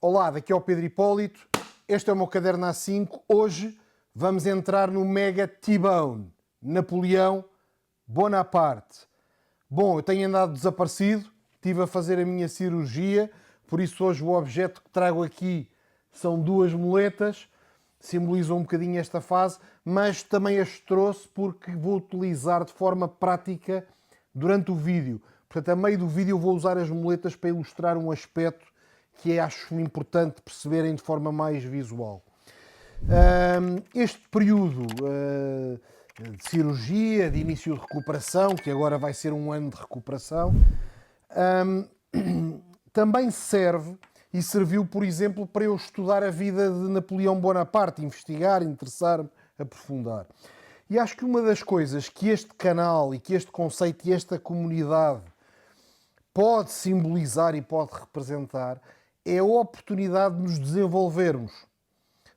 Olá, daqui é o Pedro Hipólito, este é o meu caderno A5. Hoje vamos entrar no Mega T-Bone, Napoleão Bonaparte. Bom, eu tenho andado desaparecido, estive a fazer a minha cirurgia, por isso hoje o objeto que trago aqui são duas muletas, simbolizam um bocadinho esta fase, mas também as trouxe porque vou utilizar de forma prática durante o vídeo. Portanto, a meio do vídeo eu vou usar as muletas para ilustrar um aspecto que acho importante perceberem de forma mais visual. Este período de cirurgia, de início de recuperação, que agora vai ser um ano de recuperação, também serve e serviu, por exemplo, para eu estudar a vida de Napoleão Bonaparte, investigar, interessar-me, aprofundar. E acho que uma das coisas que este canal e que este conceito e esta comunidade pode simbolizar e pode representar é a oportunidade de nos desenvolvermos.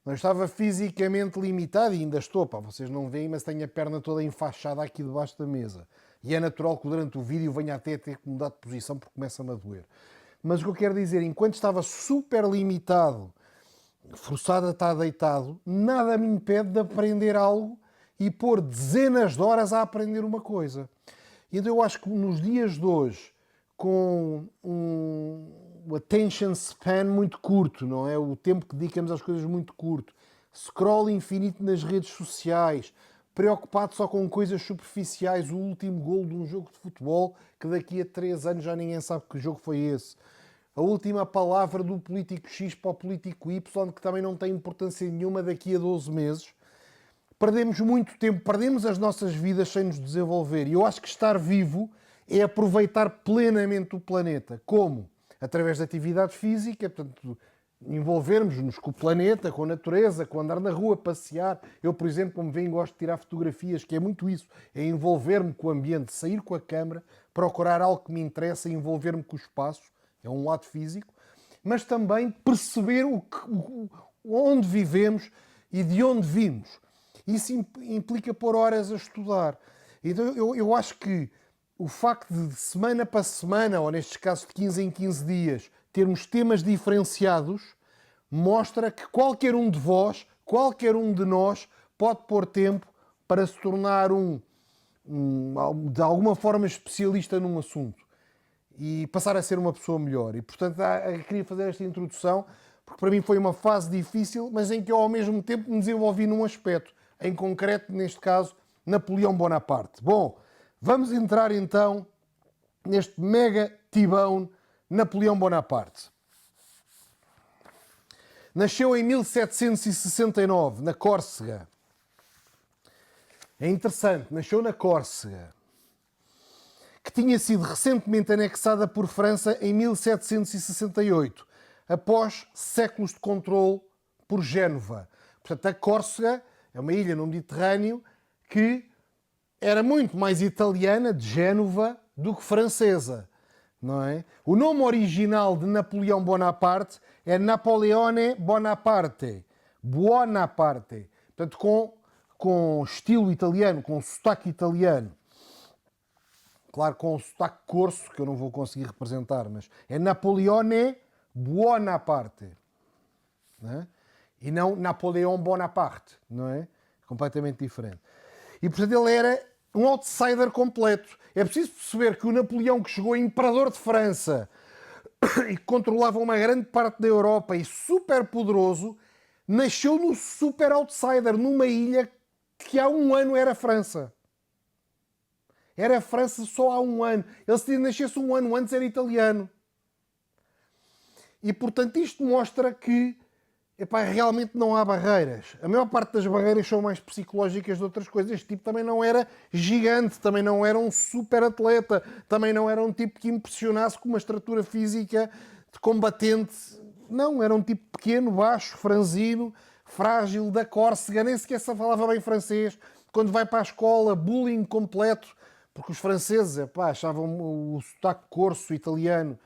Eu estava fisicamente limitado e ainda estou, vocês não veem, mas tenho a perna toda enfaixada aqui debaixo da mesa. E é natural que durante o vídeo venha até a ter que mudar de posição porque começa-me a doer. Mas o que eu quero dizer, enquanto estava super limitado, forçado a estar deitado, nada me impede de aprender algo e pôr dezenas de horas a aprender uma coisa. Então eu acho que nos dias de hoje, com um attention span muito curto, não é? O tempo que dedicamos às coisas muito curto, scroll infinito nas redes sociais, preocupado só com coisas superficiais, o último golo de um jogo de futebol, que daqui a 3 anos já ninguém sabe que jogo foi esse. A última palavra do político X para o político Y, que também não tem importância nenhuma daqui a 12 meses. Perdemos muito tempo, perdemos as nossas vidas sem nos desenvolver. E eu acho que estar vivo é aproveitar plenamente o planeta. Como? Através da atividade física, portanto, envolvermos-nos com o planeta, com a natureza, com andar na rua, passear. Eu, por exemplo, como veem, gosto de tirar fotografias, que é muito isso, é envolver-me com o ambiente, sair com a câmara, procurar algo que me interessa, envolver-me com o espaço, é um lado físico, mas também perceber onde vivemos e de onde vimos. Isso implica pôr horas a estudar. Então eu acho que o facto de semana para semana, ou nestes casos de 15 em 15 dias, termos temas diferenciados, mostra que qualquer um de vós, qualquer um de nós, pode pôr tempo para se tornar de alguma forma especialista num assunto e passar a ser uma pessoa melhor. E, portanto, eu queria fazer esta introdução, porque para mim foi uma fase difícil, mas em que eu, ao mesmo tempo, me desenvolvi num aspecto, em concreto, neste caso, Napoleão Bonaparte. Bom, vamos entrar então neste mega T-Bone Napoleão Bonaparte. Nasceu em 1769, na Córcega. É interessante, nasceu na Córcega, que tinha sido recentemente anexada por França em 1768, após séculos de controle por Génova. Portanto, a Córcega é uma ilha no Mediterrâneo que era muito mais italiana, de Génova, do que francesa, não é? O nome original de Napoleão Bonaparte é Napoleone Bonaparte, Buonaparte, portanto com estilo italiano, com sotaque italiano. Claro, com o sotaque corso, que eu não vou conseguir representar, mas é Napoleone Buonaparte, não é? E não Napoleão Bonaparte, não é? Completamente diferente. E, portanto, ele era um outsider completo. É preciso perceber que o Napoleão, que chegou a imperador de França e que controlava uma grande parte da Europa e super poderoso, nasceu no super outsider, numa ilha que há um ano era França. Era a França só há um ano. Ele, se nascesse um ano antes, era italiano. E, portanto, isto mostra que realmente não há barreiras. A maior parte das barreiras são mais psicológicas de outras coisas. Este tipo também não era gigante, também não era um super atleta, também não era um tipo que impressionasse com uma estrutura física de combatente. Não, era um tipo pequeno, baixo, franzino, frágil, da Córcega, nem sequer se falava bem francês. Quando vai para a escola, bullying completo, porque os franceses achavam o sotaque corso italiano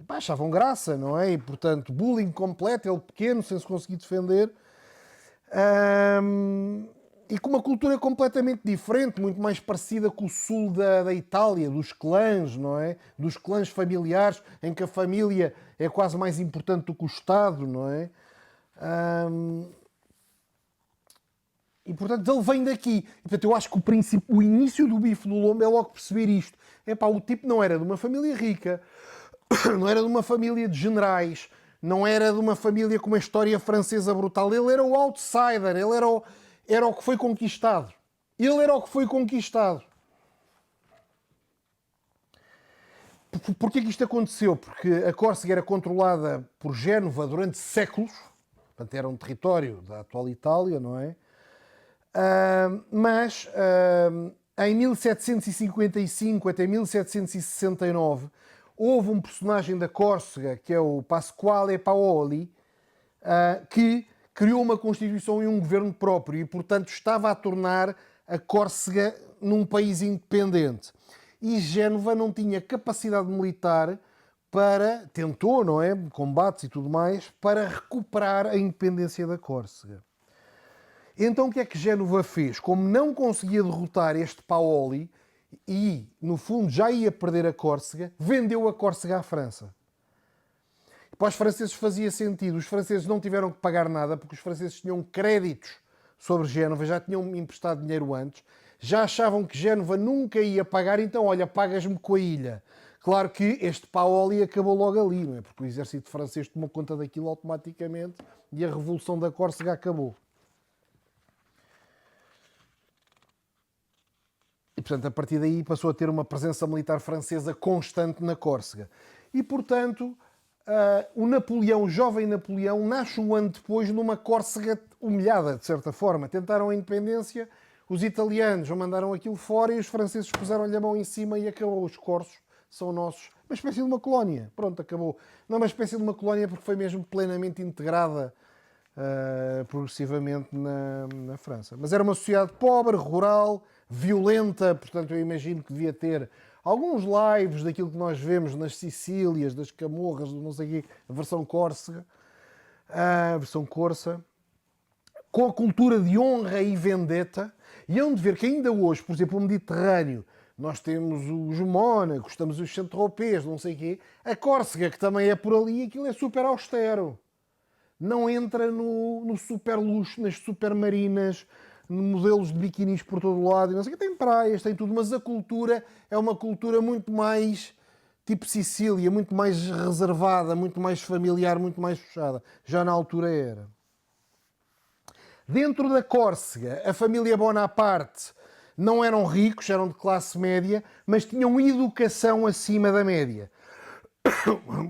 achavam graça, não é? E, portanto, bullying completo, ele pequeno, sem se conseguir defender. e com uma cultura completamente diferente, muito mais parecida com o sul da Itália, dos clãs, não é? Dos clãs familiares, em que a família é quase mais importante do que o Estado, não é? E portanto ele vem daqui. E, portanto, eu acho que o início do Bife do Lombo é logo perceber isto. Epá, o tipo não era de uma família rica, não era de uma família de generais, não era de uma família com uma história francesa brutal. Ele era o outsider, ele era o que foi conquistado. Ele era o que foi conquistado. Porquê que isto aconteceu? Porque a Córcega era controlada por Génova durante séculos, portanto era um território da atual Itália, não é? Mas em 1755 até 1769 houve um personagem da Córcega, que é o Pasquale Paoli, que criou uma Constituição e um governo próprio e, portanto, estava a tornar a Córcega num país independente. E Génova não tinha capacidade militar para, tentou, não é, combates e tudo mais, para recuperar a independência da Córcega. Então o que é que Génova fez? Como não conseguia derrotar este Paoli e, no fundo, já ia perder a Córcega, vendeu a Córcega à França. Para os franceses fazia sentido. Os franceses não tiveram que pagar nada porque os franceses tinham créditos sobre Génova, já tinham emprestado dinheiro antes, já achavam que Génova nunca ia pagar, então, olha, pagas-me com a ilha. Claro que este Paoli acabou logo ali, não é? Porque o exército francês tomou conta daquilo automaticamente e a Revolução da Córcega acabou. E, portanto, a partir daí passou a ter uma presença militar francesa constante na Córcega. E, portanto, o Napoleão, o jovem Napoleão, nasce um ano depois numa Córcega humilhada, de certa forma. Tentaram a independência, os italianos mandaram aquilo fora e os franceses puseram-lhe a mão em cima e acabou. Os corsos são nossos. Uma espécie de uma colónia. Pronto, acabou. Não é uma espécie de uma colónia porque foi mesmo plenamente integrada progressivamente na França. Mas era uma sociedade pobre, rural, violenta, portanto eu imagino que devia ter alguns lives daquilo que nós vemos nas Sicílias, das Camorras, do não sei o quê, a versão Córcega, a versão Corsa, com a cultura de honra e vendetta, e hão de ver que ainda hoje, por exemplo, o Mediterrâneo, nós temos os Mónacos, temos os Saint-Tropez, não sei o quê, a Córcega, que também é por ali, aquilo é super austero. Não entra no super luxo, nas super marinas, modelos de biquinis por todo lado, não sei o que, tem praias, tem tudo, mas a cultura é uma cultura muito mais tipo Sicília, muito mais reservada, muito mais familiar, muito mais fechada. Já na altura era. Dentro da Córcega, a família Bonaparte não eram ricos, eram de classe média, mas tinham educação acima da média.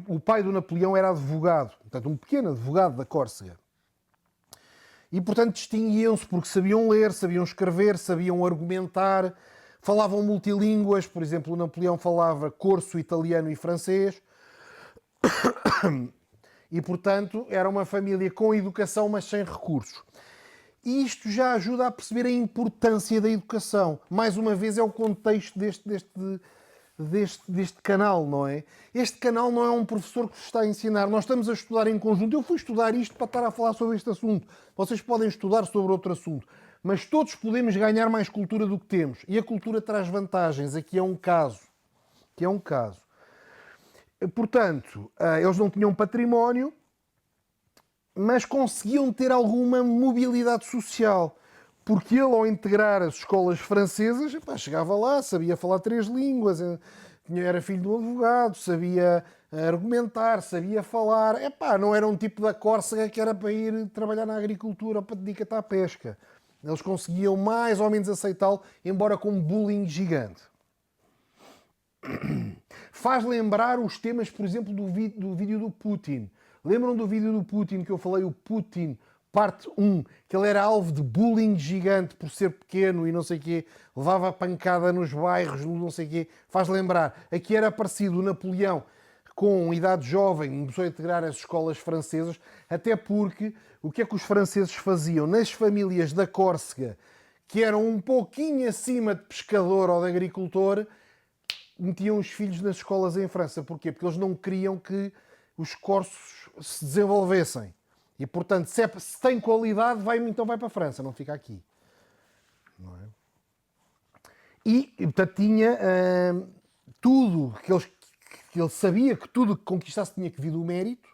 O pai do Napoleão era advogado, portanto, um pequeno advogado da Córcega. E, portanto, distinguiam-se porque sabiam ler, sabiam escrever, sabiam argumentar, falavam multilínguas, por exemplo, o Napoleão falava corso, italiano e francês. E, portanto, era uma família com educação, mas sem recursos. E isto já ajuda a perceber a importância da educação. Mais uma vez, é o contexto deste canal, não é? Este canal não é um professor que vos está a ensinar. Nós estamos a estudar em conjunto. Eu fui estudar isto para estar a falar sobre este assunto. Vocês podem estudar sobre outro assunto. Mas todos podemos ganhar mais cultura do que temos. E a cultura traz vantagens. Aqui é um caso. Aqui é um caso. Portanto, eles não tinham património, mas conseguiam ter alguma mobilidade social. Porque ele, ao integrar as escolas francesas, chegava lá, sabia falar 3 línguas, era filho de um advogado, sabia argumentar, sabia falar. Não era um tipo da Córcega que era para ir trabalhar na agricultura ou para dedicar-te à pesca. Eles conseguiam mais ou menos aceitá-lo, embora com um bullying gigante. Faz lembrar os temas, por exemplo, do vídeo do Putin. Lembram do vídeo do Putin que eu falei, o Putin, parte 1, que ele era alvo de bullying gigante por ser pequeno e não sei o quê, levava a pancada nos bairros, não sei o quê. Faz lembrar. Aqui era parecido, o Napoleão, com idade jovem, começou a integrar as escolas francesas, até porque o que é que os franceses faziam? Nas famílias da Córcega, que eram um pouquinho acima de pescador ou de agricultor, metiam os filhos nas escolas em França. Porquê? Porque eles não queriam que os corsos se desenvolvessem. E, portanto, se tem qualidade, então vai para a França, não fica aqui. não é? E portanto, tinha tudo que ele sabia que tudo que conquistasse tinha que vir do mérito.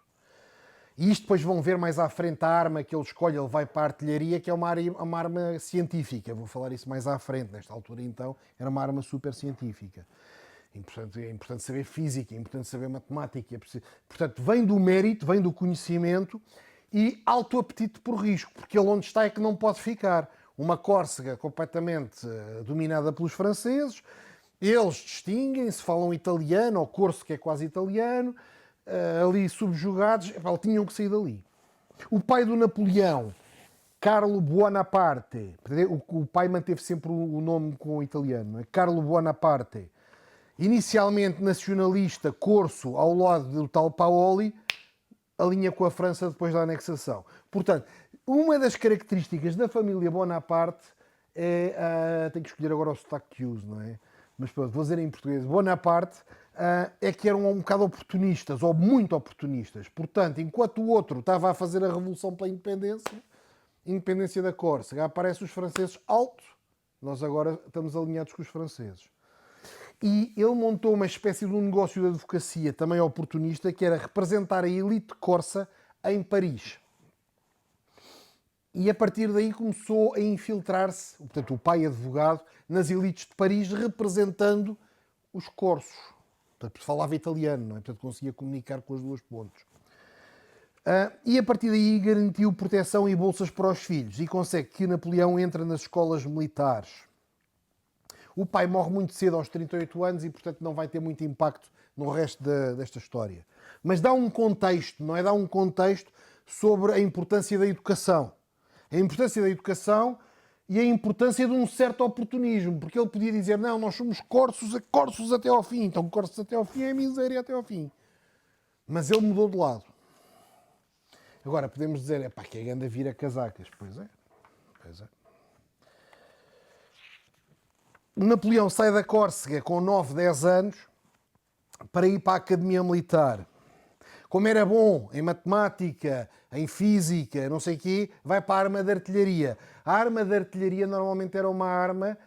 E isto depois vão ver mais à frente a arma que ele escolhe, ele vai para a artilharia, que é uma arma científica. Vou falar isso mais à frente, nesta altura então, era uma arma super científica. É importante saber física, é importante saber matemática. Portanto, vem do mérito, vem do conhecimento e alto apetite por risco, porque ele onde está é que não pode ficar. Uma Córsega completamente dominada pelos franceses, eles distinguem-se, falam italiano, ou corso que é quase italiano, ali subjugados, tinham que sair dali. O pai do Napoleão, Carlo Buonaparte, o pai manteve sempre o nome com o italiano, não é? Carlo Buonaparte, inicialmente nacionalista, corso, ao lado do tal Paoli, alinha com a França depois da anexação. Portanto, uma das características da família Bonaparte é... tenho que escolher agora o sotaque que uso, não é? Mas pronto, vou dizer em português. Bonaparte é que eram um bocado oportunistas, ou muito oportunistas. Portanto, enquanto o outro estava a fazer a revolução pela independência da Córsega, aparecem os franceses alto, nós agora estamos alinhados com os franceses. E ele montou uma espécie de um negócio de advocacia também oportunista, que era representar a elite corsa em Paris. E a partir daí começou a infiltrar-se, portanto, o pai advogado, nas elites de Paris, representando os corsos. Portanto, falava italiano, não é? Portanto, conseguia comunicar com as duas pontes. E a partir daí garantiu proteção e bolsas para os filhos e consegue que Napoleão entre nas escolas militares. O pai morre muito cedo, aos 38 anos, e portanto não vai ter muito impacto no resto desta história. Mas dá um contexto, não é? Dá um contexto sobre a importância da educação. A importância da educação e a importância de um certo oportunismo, porque ele podia dizer, não, nós somos corsos até ao fim, então corsos até ao fim é miséria até ao fim. Mas ele mudou de lado. Agora, podemos dizer, é pá, que a ganda vira casacas. Pois é, pois é. Napoleão sai da Córsega com 9, 10 anos para ir para a Academia Militar. Como era bom em matemática, em física, não sei o quê, vai para a arma de artilharia. A arma de artilharia normalmente era uma arma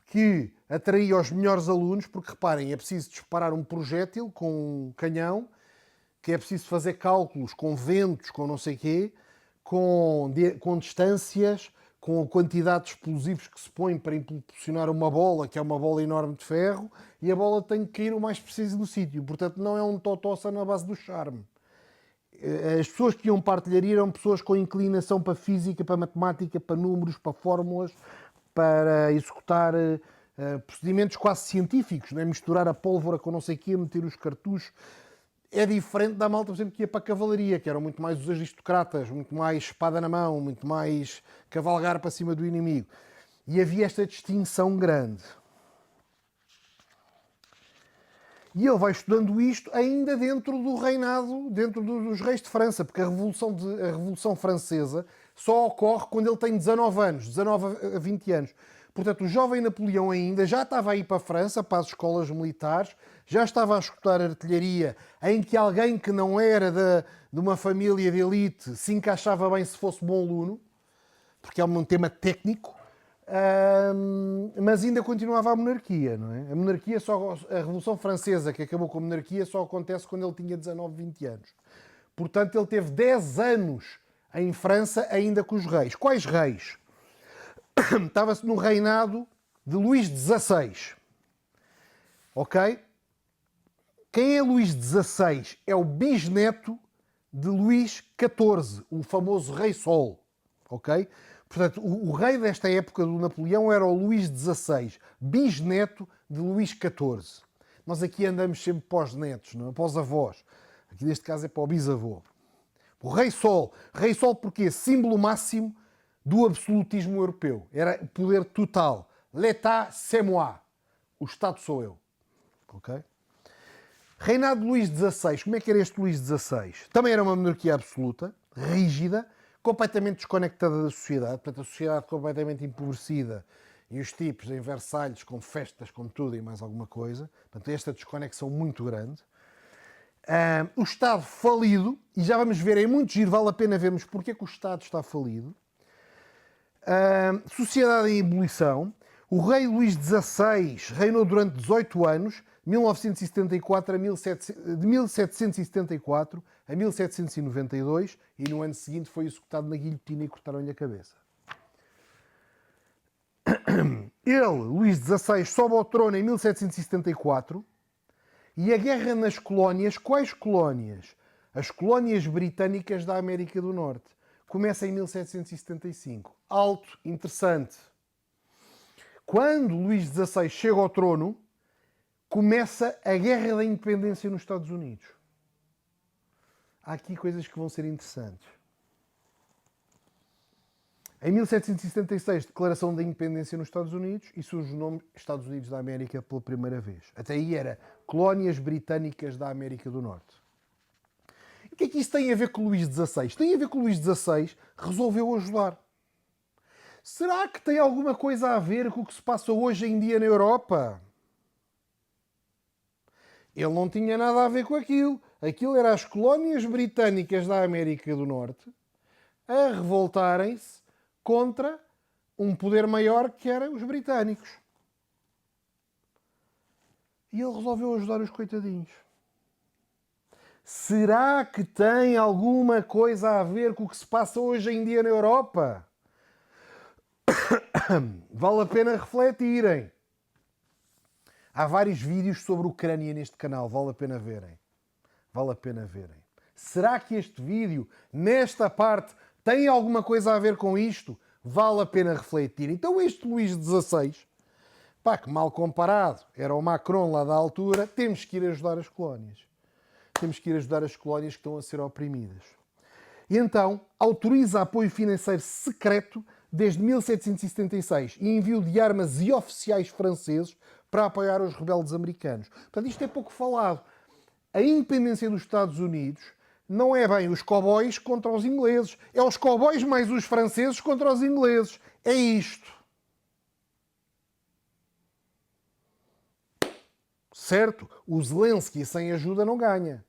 que atraía os melhores alunos, porque reparem, é preciso disparar um projétil com um canhão, que é preciso fazer cálculos com ventos, com não sei o quê, com distâncias, com a quantidade de explosivos que se põe para impulsionar uma bola, que é uma bola enorme de ferro, e a bola tem que cair o mais preciso do sítio. Portanto, não é um totossa na base do charme. As pessoas que iam para a artilharia eram pessoas com inclinação para física, para matemática, para números, para fórmulas, para executar procedimentos quase científicos, não é? Misturar a pólvora com não sei o quê, meter os cartuchos. É diferente da malta, por exemplo, que ia para a cavalaria, que eram muito mais os aristocratas, muito mais espada na mão, muito mais cavalgar para cima do inimigo. E havia esta distinção grande. E ele vai estudando isto ainda dentro do reinado, dentro dos reis de França, porque a Revolução Francesa só ocorre quando ele tem 19 anos, 19 a 20 anos. Portanto, o jovem Napoleão ainda já estava a ir para a França, para as escolas militares, já estava a escutar artilharia, em que alguém que não era de uma família de elite se encaixava bem se fosse bom aluno, porque é um tema técnico, mas ainda continuava a monarquia, não é? A Revolução Francesa, que acabou com a monarquia, só acontece quando ele tinha 19, 20 anos. Portanto, ele teve 10 anos em França ainda com os reis. Quais reis? Estava-se no reinado de Luís XVI. Ok? Quem é Luís XVI? É o bisneto de Luís XIV, o famoso Rei Sol. Ok? Portanto, o rei desta época do Napoleão era o Luís XVI, bisneto de Luís XIV. Nós aqui andamos sempre para os netos, não é? Para os avós. Aqui neste caso é para o bisavô. O Rei Sol. Rei Sol porquê? Símbolo máximo do absolutismo europeu. Era poder total. L'État, c'est moi. O Estado sou eu. Ok? Reinado de Luís XVI. Como é que era este Luís XVI? Também era uma monarquia absoluta, rígida, completamente desconectada da sociedade. Portanto, a sociedade completamente empobrecida e os tipos em Versalhes com festas, com tudo e mais alguma coisa. Portanto, esta desconexão muito grande. O Estado falido, e já vamos ver, é muito giro, vale a pena vermos porque é que o Estado está falido. Sociedade em ebulição. O rei Luís XVI reinou durante 18 anos, 1974 a 1774 a 1792, e no ano seguinte foi executado na guilhotina e cortaram-lhe a cabeça. Ele, Luís XVI, sobe ao trono em 1774 e a guerra nas colónias, quais colónias? As colónias britânicas da América do Norte. Começa em 1775. Alto, interessante. Quando Luís XVI chega ao trono, começa a Guerra da Independência nos Estados Unidos. Há aqui coisas que vão ser interessantes. Em 1776, Declaração da Independência nos Estados Unidos, e surge o nome Estados Unidos da América pela primeira vez. Até aí era Colónias Britânicas da América do Norte. E o que é que isso tem a ver com Luís XVI? Tem a ver com Luís XVI resolveu ajudar. Será que tem alguma coisa a ver com o que se passa hoje em dia na Europa? Ele não tinha nada a ver com aquilo. Aquilo era as colónias britânicas da América do Norte a revoltarem-se contra um poder maior que eram os britânicos. E ele resolveu ajudar os coitadinhos. Será que tem alguma coisa a ver com o que se passa hoje em dia na Europa? Vale a pena refletirem. Há vários vídeos sobre a Ucrânia neste canal, vale a pena verem. Vale a pena verem. Será que este vídeo, nesta parte, tem alguma coisa a ver com isto? Vale a pena refletir. Então este Luís XVI, pá, que mal comparado, era o Macron lá da altura, temos que ir ajudar as colónias. Temos que ir ajudar as colónias que estão a ser oprimidas. E então autoriza apoio financeiro secreto desde 1776 e envio de armas e oficiais franceses para apoiar os rebeldes americanos. Portanto, isto é pouco falado. A independência dos Estados Unidos não é bem os cowboys contra os ingleses. É os cowboys mais os franceses contra os ingleses. É isto. Certo? O Zelensky sem ajuda não ganha.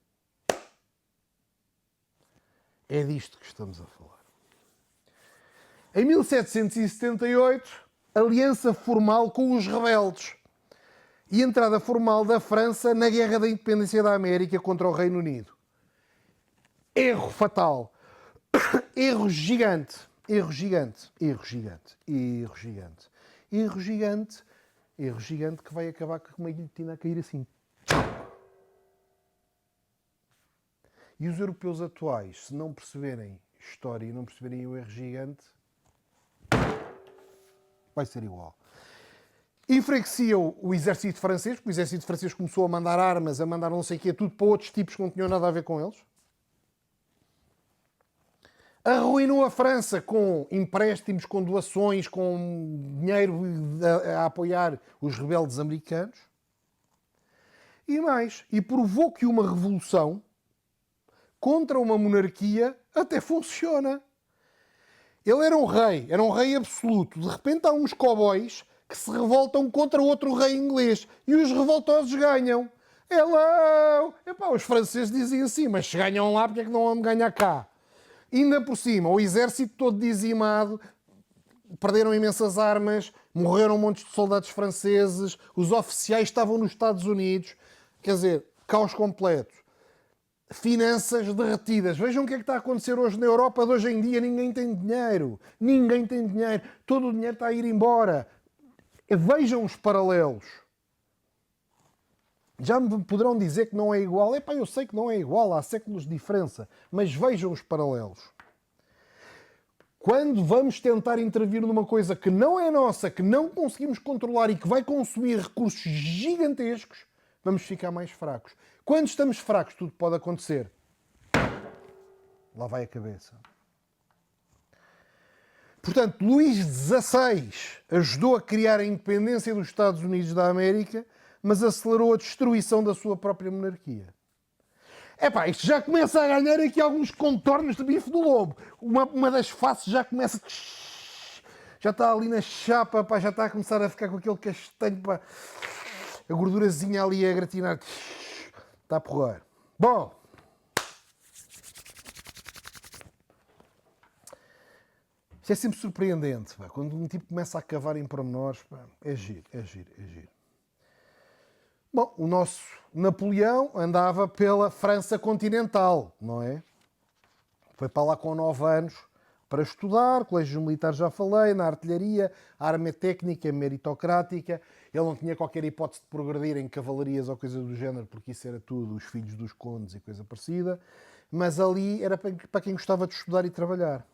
É disto que estamos a falar. Em 1778, aliança formal com os rebeldes e entrada formal da França na Guerra da Independência da América contra o Reino Unido. Erro fatal. Erro gigante. Erro gigante. Erro gigante. Erro gigante. Erro gigante. Erro gigante que vai acabar com uma guilhotina a cair assim. E os europeus atuais, se não perceberem história e não perceberem o erro gigante, vai ser igual. Enfraqueciam o exército francês, porque o exército francês começou a mandar armas, a mandar não sei o quê, tudo para outros tipos que não tinham nada a ver com eles. Arruinou a França com empréstimos, com doações, com dinheiro a apoiar os rebeldes americanos. E mais, e provou que uma revolução contra uma monarquia até funciona. Ele era um rei absoluto. De repente há uns cowboys que se revoltam contra outro rei inglês e os revoltosos ganham. Hello! Epá, os franceses dizem assim, mas se ganham lá, porque é que não vão ganhar cá? Ainda por cima, o exército todo dizimado, perderam imensas armas, morreram montes de soldados franceses, os oficiais estavam nos Estados Unidos, quer dizer, caos completo. Finanças derretidas. Vejam o que é que está a acontecer hoje na Europa. De hoje em dia ninguém tem dinheiro. Ninguém tem dinheiro. Todo o dinheiro está a ir embora. Vejam os paralelos. Já me poderão dizer que não é igual. Epá, eu sei que não é igual. Há séculos de diferença. Mas vejam os paralelos. Quando vamos tentar intervir numa coisa que não é nossa, que não conseguimos controlar e que vai consumir recursos gigantescos, vamos ficar mais fracos. Quando estamos fracos, tudo pode acontecer. Lá vai a cabeça. Portanto, Luís XVI ajudou a criar a independência dos Estados Unidos da América, mas acelerou a destruição da sua própria monarquia. Epá, isto já começa a ganhar aqui alguns contornos de bife do lobo. Uma das faces já começa... Já está ali na chapa, pá, já está a começar a ficar com aquele castanho, pá, a gordurazinha ali a gratinar. Está a porrar. Bom. Isto é sempre surpreendente, pá. Quando um tipo começa a cavar em pormenores, pá, é giro, é giro, é giro. Bom, o nosso Napoleão andava pela França continental, não é? Foi para lá com 9 anos para estudar, colégio militar já falei, na artilharia, arma técnica, meritocrática. Ele não tinha qualquer hipótese de progredir em cavalarias ou coisa do género, porque isso era tudo os filhos dos condes e coisa parecida. Mas ali era para quem gostava de estudar e trabalhar.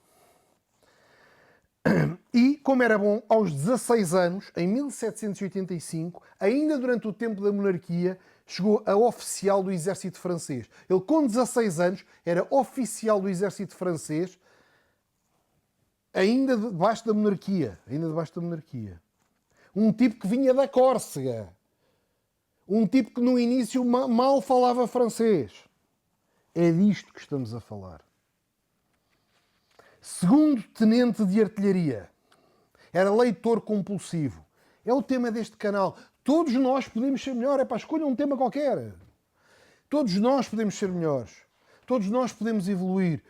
E, como era bom, aos 16 anos, em 1785, ainda durante o tempo da monarquia, chegou a oficial do exército francês. Ele, com 16 anos, era oficial do exército francês, ainda debaixo da monarquia. Ainda debaixo da monarquia. Um tipo que vinha da Córcega. Um tipo que no início mal falava francês. É disto que estamos a falar. Segundo tenente de artilharia. Era leitor compulsivo. É o tema deste canal. Todos nós podemos ser melhor. É para escolha um tema qualquer. Todos nós podemos ser melhores. Todos nós podemos evoluir.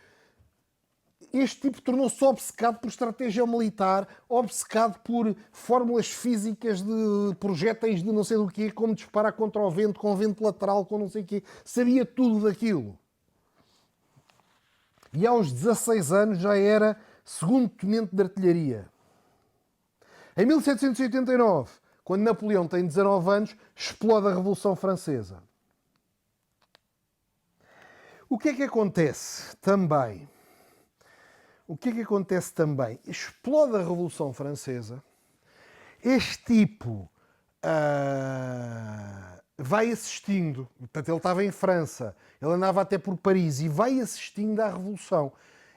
Este tipo tornou-se obcecado por estratégia militar, obcecado por fórmulas físicas de projéteis de não sei do quê, como disparar contra o vento, com vento lateral, com não sei o quê. Sabia tudo daquilo. E aos 16 anos já era segundo tenente de artilharia. Em 1789, quando Napoleão tem 19 anos, explode a Revolução Francesa. O que é que acontece também? O que é que acontece também? Explode a Revolução Francesa. Este tipo vai assistindo. Portanto, ele estava em França. Ele andava até por Paris e vai assistindo à Revolução.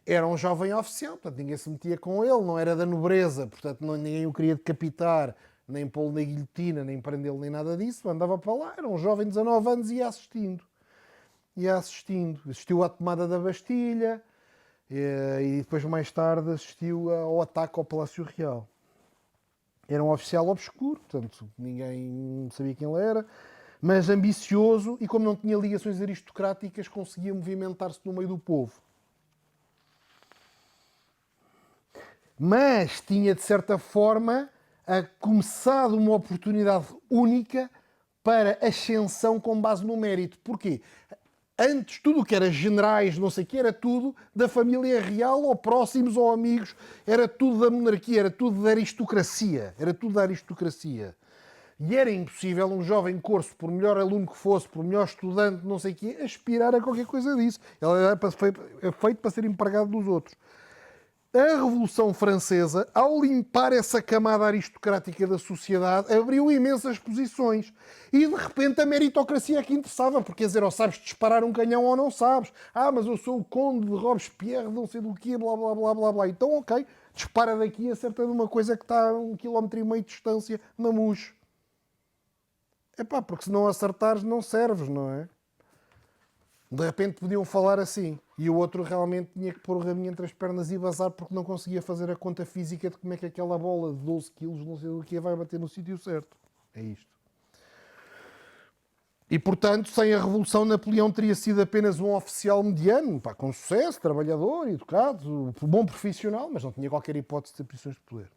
Era um jovem oficial, portanto ninguém se metia com ele, não era da nobreza, portanto ninguém o queria decapitar, nem pô-lo na guilhotina, nem prendê-lo, nem nada disso. Andava para lá, era um jovem de 19 anos e ia assistindo. Ia assistindo. Assistiu à tomada da Bastilha e depois mais tarde assistiu ao ataque ao Palácio Real. Era um oficial obscuro, portanto ninguém sabia quem ele era, mas ambicioso e como não tinha ligações aristocráticas conseguia movimentar-se no meio do povo. Mas tinha, de certa forma, começado uma oportunidade única para ascensão com base no mérito. Porquê? Antes, tudo o que era generais, não sei o que, era tudo da família real, ou próximos, ou amigos, era tudo da monarquia, era tudo da aristocracia. Era tudo da aristocracia. E era impossível um jovem corso, por melhor aluno que fosse, por melhor estudante, não sei o quê, aspirar a qualquer coisa disso. Ele era feito para ser empregado dos outros. A Revolução Francesa, ao limpar essa camada aristocrática da sociedade, abriu imensas posições. E de repente a meritocracia é que interessava, porque quer dizer, ou sabes disparar um canhão ou não sabes. Ah, mas eu sou o conde de Robespierre, não sei do quê, blá blá blá blá blá. Então, ok, dispara daqui e acerta numa coisa que está a 1,5 km de distância na mousse. Epá, porque se não acertares não serves, não é? De repente podiam falar assim. E o outro realmente tinha que pôr o rabinho entre as pernas e bazar porque não conseguia fazer a conta física de como é que aquela bola de 12 quilos, não sei o que, vai bater no sítio certo. É isto. E, portanto, sem a Revolução, Napoleão teria sido apenas um oficial mediano, pá, com sucesso, trabalhador, educado, bom profissional, mas não tinha qualquer hipótese de ter posições de poder.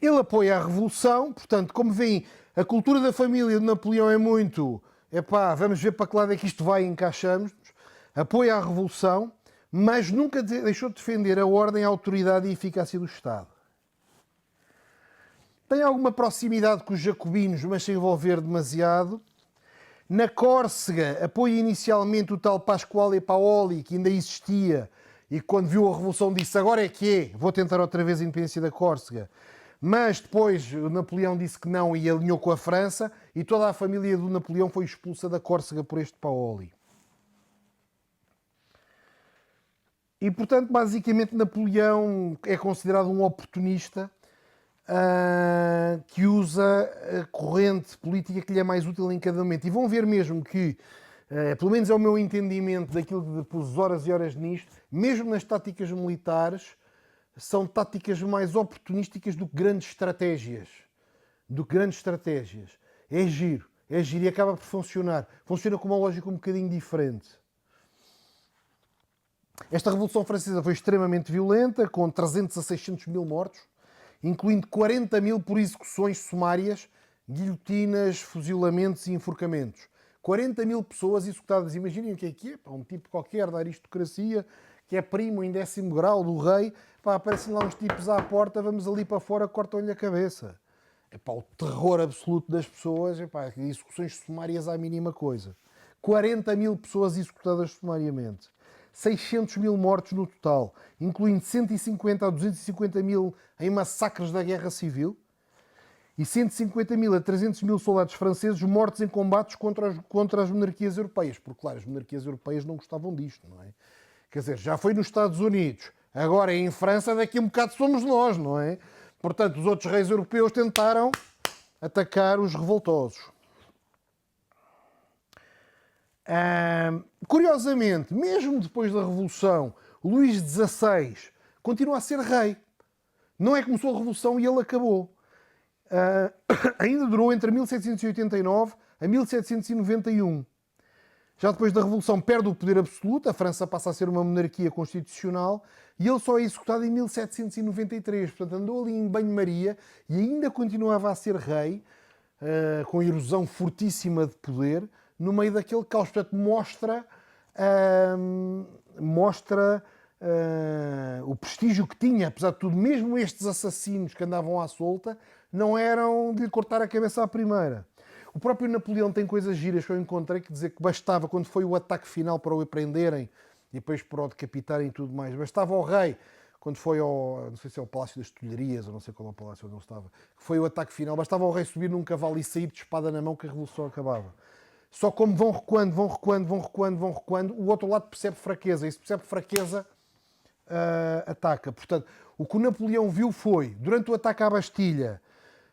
Ele apoia a Revolução, portanto, como veem, a cultura da família de Napoleão é muito... Epá, vamos ver para que lado é que isto vai e encaixamos-nos. Apoia a Revolução, mas nunca deixou de defender a ordem, a autoridade e a eficácia do Estado. Tem alguma proximidade com os jacobinos, mas sem envolver demasiado. Na Córcega, apoia inicialmente o tal Pasquale Paoli, que ainda existia, e quando viu a Revolução disse, agora é que é, vou tentar outra vez a independência da Córcega. Mas depois o Napoleão disse que não e alinhou com a França e toda a família do Napoleão foi expulsa da Córcega por este Paoli. E, portanto, basicamente Napoleão é considerado um oportunista que usa a corrente política que lhe é mais útil em cada momento. E vão ver mesmo que, pelo menos é o meu entendimento daquilo que pus horas e horas nisto, mesmo nas táticas militares, são táticas mais oportunísticas do que grandes estratégias. É giro e acaba por funcionar. Funciona com uma lógica um bocadinho diferente. Esta Revolução Francesa foi extremamente violenta, com 300 a 600 mil mortos, incluindo 40 mil por execuções sumárias, guilhotinas, fuzilamentos e enforcamentos. 40 mil pessoas executadas. Imaginem o que é. Pá, um tipo qualquer da aristocracia, que é primo em 10º grau do rei, pá, aparecem lá uns tipos à porta, vamos ali para fora, cortam-lhe a cabeça. Epá, o terror absoluto das pessoas, epá, execuções sumárias à mínima coisa. 40 mil pessoas executadas sumariamente. 600 mil mortos no total, incluindo 150 a 250 mil em massacres da Guerra Civil e 150 mil a 300 mil soldados franceses mortos em combates contra as monarquias europeias. Porque, claro, as monarquias europeias não gostavam disto, não é? Quer dizer, já foi nos Estados Unidos, agora é em França, daqui a um bocado somos nós, não é? Portanto, os outros reis europeus tentaram atacar os revoltosos. Curiosamente, mesmo depois da Revolução, o Luís XVI continua a ser rei. Não é que começou a Revolução e ele acabou. Ainda durou entre 1789 a 1791. Já depois da Revolução perde o poder absoluto, a França passa a ser uma monarquia constitucional e ele só é executado em 1793. Portanto, andou ali em banho-maria e ainda continuava a ser rei, com erosão fortíssima de poder, no meio daquele caos. Portanto, mostra o prestígio que tinha, apesar de tudo. Mesmo estes assassinos que andavam à solta não eram de lhe cortar a cabeça à primeira. O próprio Napoleão tem coisas giras que eu encontrei, que dizer que bastava, quando foi o ataque final para o prenderem e depois para o decapitarem e tudo mais, bastava ao rei, quando foi ao, não sei se é o Palácio das Tulherias, ou não sei qual é o palácio onde ele estava, que foi o ataque final, bastava ao rei subir num cavalo e sair de espada na mão que a revolução acabava. Só como vão recuando, o outro lado percebe fraqueza, e se percebe fraqueza, ataca. Portanto, o que o Napoleão viu foi, durante o ataque à Bastilha,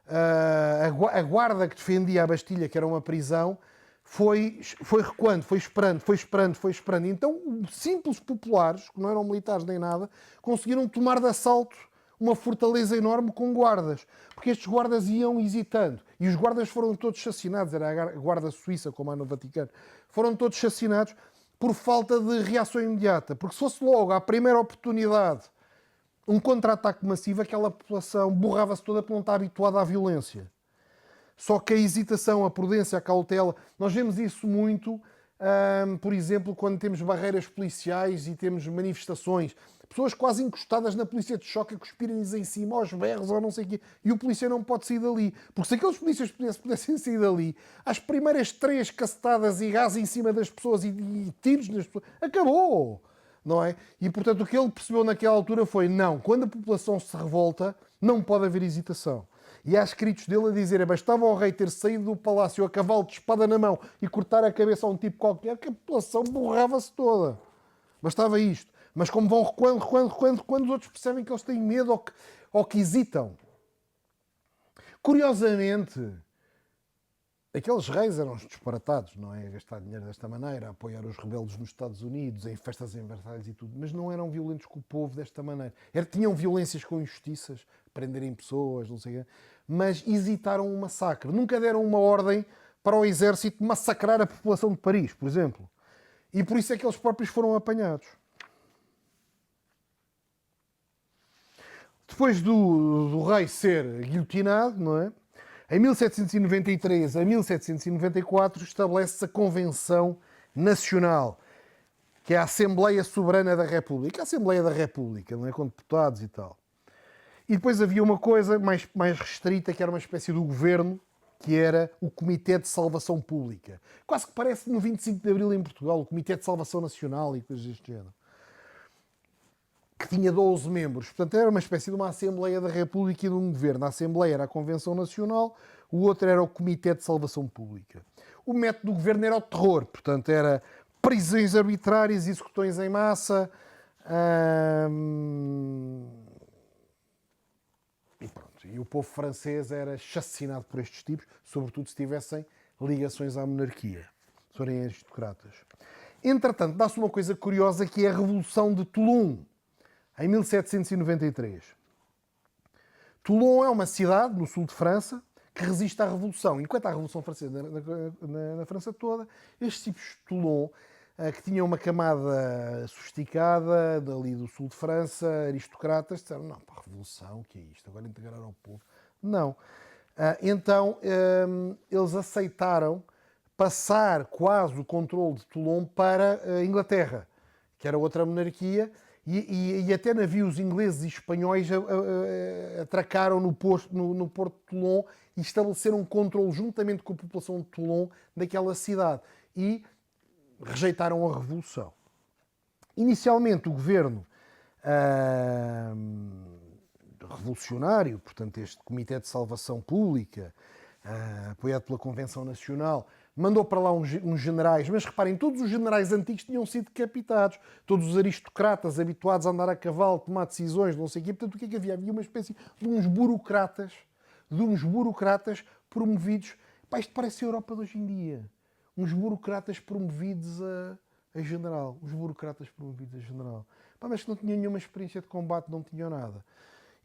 a guarda que defendia a Bastilha, que era uma prisão, foi recuando, foi esperando. Então, simples populares, que não eram militares nem nada, conseguiram tomar de assalto uma fortaleza enorme com guardas. Porque estes guardas iam hesitando. E os guardas foram todos chacinados. Era a guarda suíça, como há no Vaticano. Foram todos chacinados por falta de reação imediata. Porque se fosse logo, à primeira oportunidade, um contra-ataque massivo, aquela população borrava-se toda porque não está habituada à violência. Só que a hesitação, a prudência, a cautela, nós vemos isso muito, por exemplo, quando temos barreiras policiais e temos manifestações. Pessoas quase encostadas na polícia de choque a cuspirem-lhes em cima, aos berros ou não sei o quê. E o polícia não pode sair dali. Porque se aqueles polícias pudessem sair dali, as primeiras 3 cacetadas e gás em cima das pessoas e tiros nas pessoas, acabou! Não é? E, portanto, o que ele percebeu naquela altura foi, não, quando a população se revolta, não pode haver hesitação. E há escritos dele a dizer, bastava ao rei ter saído do palácio a cavalo de espada na mão e cortar a cabeça a um tipo qualquer, que a população borrava-se toda. Bastava isto. Mas como vão recuando, os outros percebem que eles têm medo ou que hesitam. Curiosamente, aqueles reis eram os disparatados, não é? A gastar dinheiro desta maneira, a apoiar os rebeldes nos Estados Unidos, em festas em Versalhes e tudo, mas não eram violentos com o povo desta maneira. Tinham violências com injustiças, prenderem pessoas, não sei o quê, mas hesitaram um massacre. Nunca deram uma ordem para o exército massacrar a população de Paris, por exemplo. E por isso é que eles próprios foram apanhados. Depois do rei ser guilhotinado, não é? Em 1793 a 1794 estabelece-se a Convenção Nacional, que é a Assembleia Soberana da República. A Assembleia da República, não é? Com deputados e tal. E depois havia uma coisa mais restrita, que era uma espécie do governo, que era o Comitê de Salvação Pública. Quase que parece no 25 de Abril em Portugal, o Comitê de Salvação Nacional e coisas deste género. Que tinha 12 membros. Portanto, era uma espécie de uma Assembleia da República e de um governo. A Assembleia era a Convenção Nacional, o outro era o Comitê de Salvação Pública. O método do governo era o terror. Portanto, era prisões arbitrárias, execuções em massa. E pronto. E o povo francês era chacinado por estes tipos, sobretudo se tivessem ligações à monarquia, se forem aristocratas. Entretanto, dá-se uma coisa curiosa, que é a Revolução de Toulon, em 1793. Toulon é uma cidade no sul de França que resiste à Revolução. Enquanto há a Revolução Francesa na França toda, estes tipos de Toulon que tinha uma camada sofisticada, dali do sul de França, aristocratas, disseram, não, para a revolução, o que é isto? Agora integrar ao povo. Não. Então, eles aceitaram passar quase o controle de Toulon para a Inglaterra, que era outra monarquia, e até navios ingleses e espanhóis atracaram no porto de Toulon e estabeleceram um controle juntamente com a população de Toulon daquela cidade e rejeitaram a revolução. Inicialmente o governo revolucionário, portanto este Comitê de Salvação Pública, apoiado pela Convenção Nacional, mandou para lá uns generais, mas reparem, todos os generais antigos tinham sido decapitados, todos os aristocratas habituados a andar a cavalo, tomar decisões, não sei o quê, portanto o que é que havia? Havia uma espécie de uns burocratas promovidos, pá, isto parece a Europa de hoje em dia, uns burocratas promovidos a general, pá, mas que não tinham nenhuma experiência de combate, não tinham nada.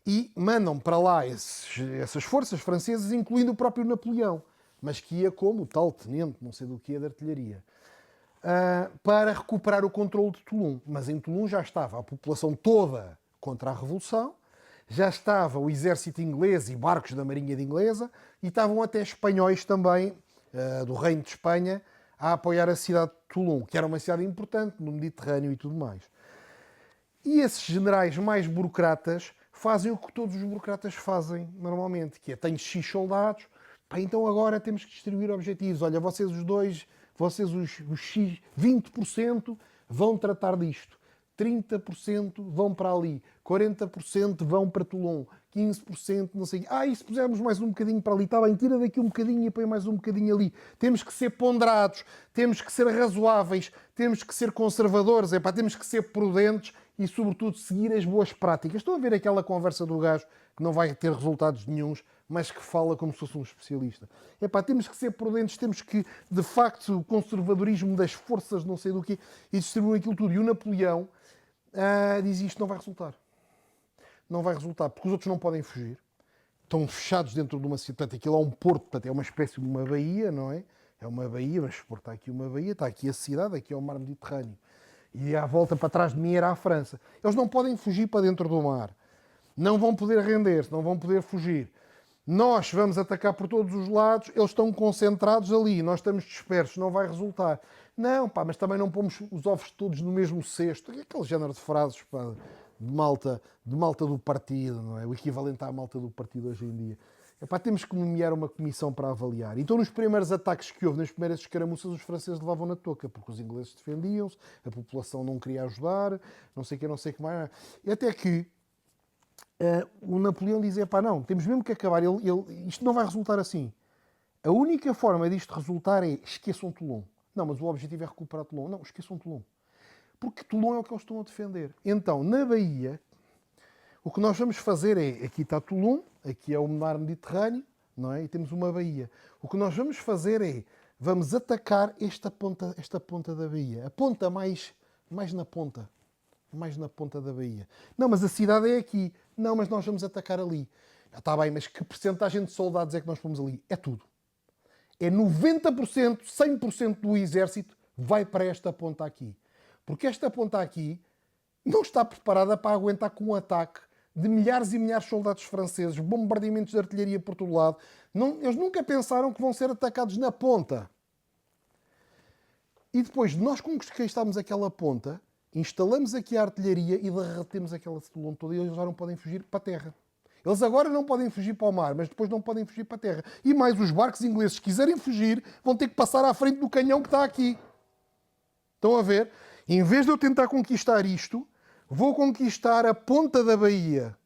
E mandam para lá essas forças francesas, incluindo o próprio Napoleão, mas que ia como tal tenente, não sei do que, de artilharia, para recuperar o controle de Toulon. Mas em Toulon já estava a população toda contra a Revolução, já estava o exército inglês e barcos da Marinha Inglesa, e estavam até espanhóis também, do Reino de Espanha, a apoiar a cidade de Toulon, que era uma cidade importante no Mediterrâneo e tudo mais. E esses generais mais burocratas fazem o que todos os burocratas fazem normalmente, que é, tenho X soldados, pá, então agora temos que distribuir objetivos. Olha, vocês os X, 20% vão tratar disto, 30% vão para ali, 40% vão para Toulon, 15% não sei. E se pusermos mais um bocadinho para ali, está bem, tira daqui um bocadinho e põe mais um bocadinho ali. Temos que ser ponderados, temos que ser razoáveis, temos que ser conservadores, temos que ser prudentes e, sobretudo, seguir as boas práticas. Estão a ver aquela conversa do gajo que não vai ter resultados nenhuns, mas que fala como se fosse um especialista. Temos que ser prudentes, temos que, de facto, o conservadorismo das forças, não sei do quê, e distribuir aquilo tudo. E o Napoleão diz isto, não vai resultar. Não vai resultar, porque os outros não podem fugir. Estão fechados dentro de uma cidade. Portanto, aquilo é um porto, portanto, é uma espécie de uma baía, não é? É uma baía, mas está aqui uma baía, está aqui a cidade, aqui é o mar Mediterrâneo. E à volta para trás de mim era a França. Eles não podem fugir para dentro do mar. Não vão poder render-se, não vão poder fugir. Nós vamos atacar por todos os lados, eles estão concentrados ali, nós estamos dispersos, não vai resultar. Não, pá, mas também não pomos os ovos todos no mesmo cesto. Aquele género de frases, pá, de malta do partido, não é? O equivalente à malta do partido hoje em dia. Temos que nomear uma comissão para avaliar. Então, nos primeiros ataques que houve, nas primeiras escaramuças, os franceses levavam na touca, porque os ingleses defendiam-se, a população não queria ajudar, não sei o que mais. E até que o Napoleão dizia, não, temos mesmo que acabar, isto não vai resultar assim. A única forma disto resultar é, esqueçam Toulon. Não, mas o objetivo é recuperar Toulon. Não, esqueçam Toulon. Porque Toulon é o que eles estão a defender. Então, na Baía, o que nós vamos fazer é, aqui está Toulon, aqui é o mar Mediterrâneo, não é? E temos uma baía. O que nós vamos fazer é, vamos atacar esta ponta da baía. A ponta mais na ponta da baía. Não, mas a cidade é aqui. Não, mas nós vamos atacar ali. Está bem, mas que percentagem de soldados é que nós pomos ali? É tudo. É 90%, 100% do exército vai para esta ponta aqui. Porque esta ponta aqui não está preparada para aguentar com um ataque de milhares e milhares de soldados franceses, bombardeamentos de artilharia por todo lado. Eles nunca pensaram que vão ser atacados na ponta. E depois de nós conquistarmos aquela ponta, instalamos aqui a artilharia e derretemos aquela Toulon toda e eles já não podem fugir para a terra. Eles agora não podem fugir para o mar, mas depois não podem fugir para a terra. E mais, os barcos ingleses, se quiserem fugir, vão ter que passar à frente do canhão que está aqui. Estão a ver? Em vez de eu tentar conquistar isto, vou conquistar a ponta da baía.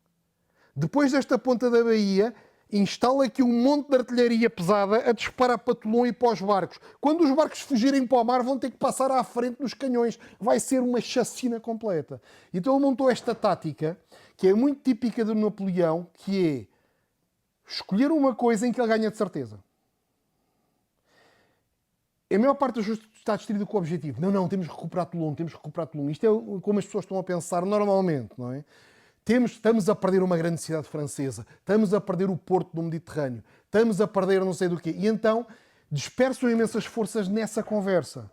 Depois desta ponta da baía, instalo aqui um monte de artilharia pesada a disparar para Toulon e para os barcos. Quando os barcos fugirem para o mar, vão ter que passar à frente dos canhões. Vai ser uma chacina completa. Então ele montou esta tática, que é muito típica do Napoleão, que é escolher uma coisa em que ele ganha de certeza. A maior parte das pessoas está distraída com o objetivo. Não, temos que recuperar Toulon, Isto é como as pessoas estão a pensar normalmente, não é? Estamos a perder uma grande cidade francesa, estamos a perder o porto do Mediterrâneo, estamos a perder não sei do quê. E então dispersam imensas forças nessa conversa.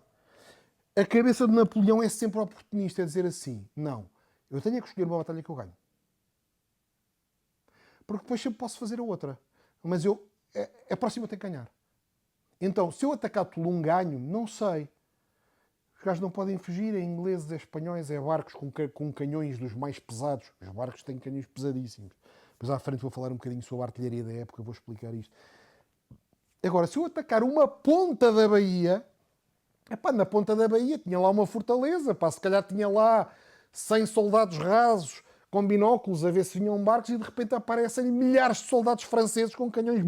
A cabeça de Napoleão é sempre oportunista, é dizer assim, não, eu tenho que escolher uma batalha que eu ganho. Porque depois sempre posso fazer a outra. Mas a próxima eu tenho que ganhar. Então, se eu atacar Toulon, ganho? Não sei. Os gajos não podem fugir, é ingleses, é espanhóis, é barcos com canhões dos mais pesados. Os barcos têm canhões pesadíssimos. Depois à frente vou falar um bocadinho sobre a artilharia da época, vou explicar isto. Agora, se eu atacar uma ponta da baía, epá, na ponta da baía tinha lá uma fortaleza, pá, se calhar tinha lá 100 soldados rasos com binóculos a ver se vinham barcos e de repente aparecem milhares de soldados franceses com canhões.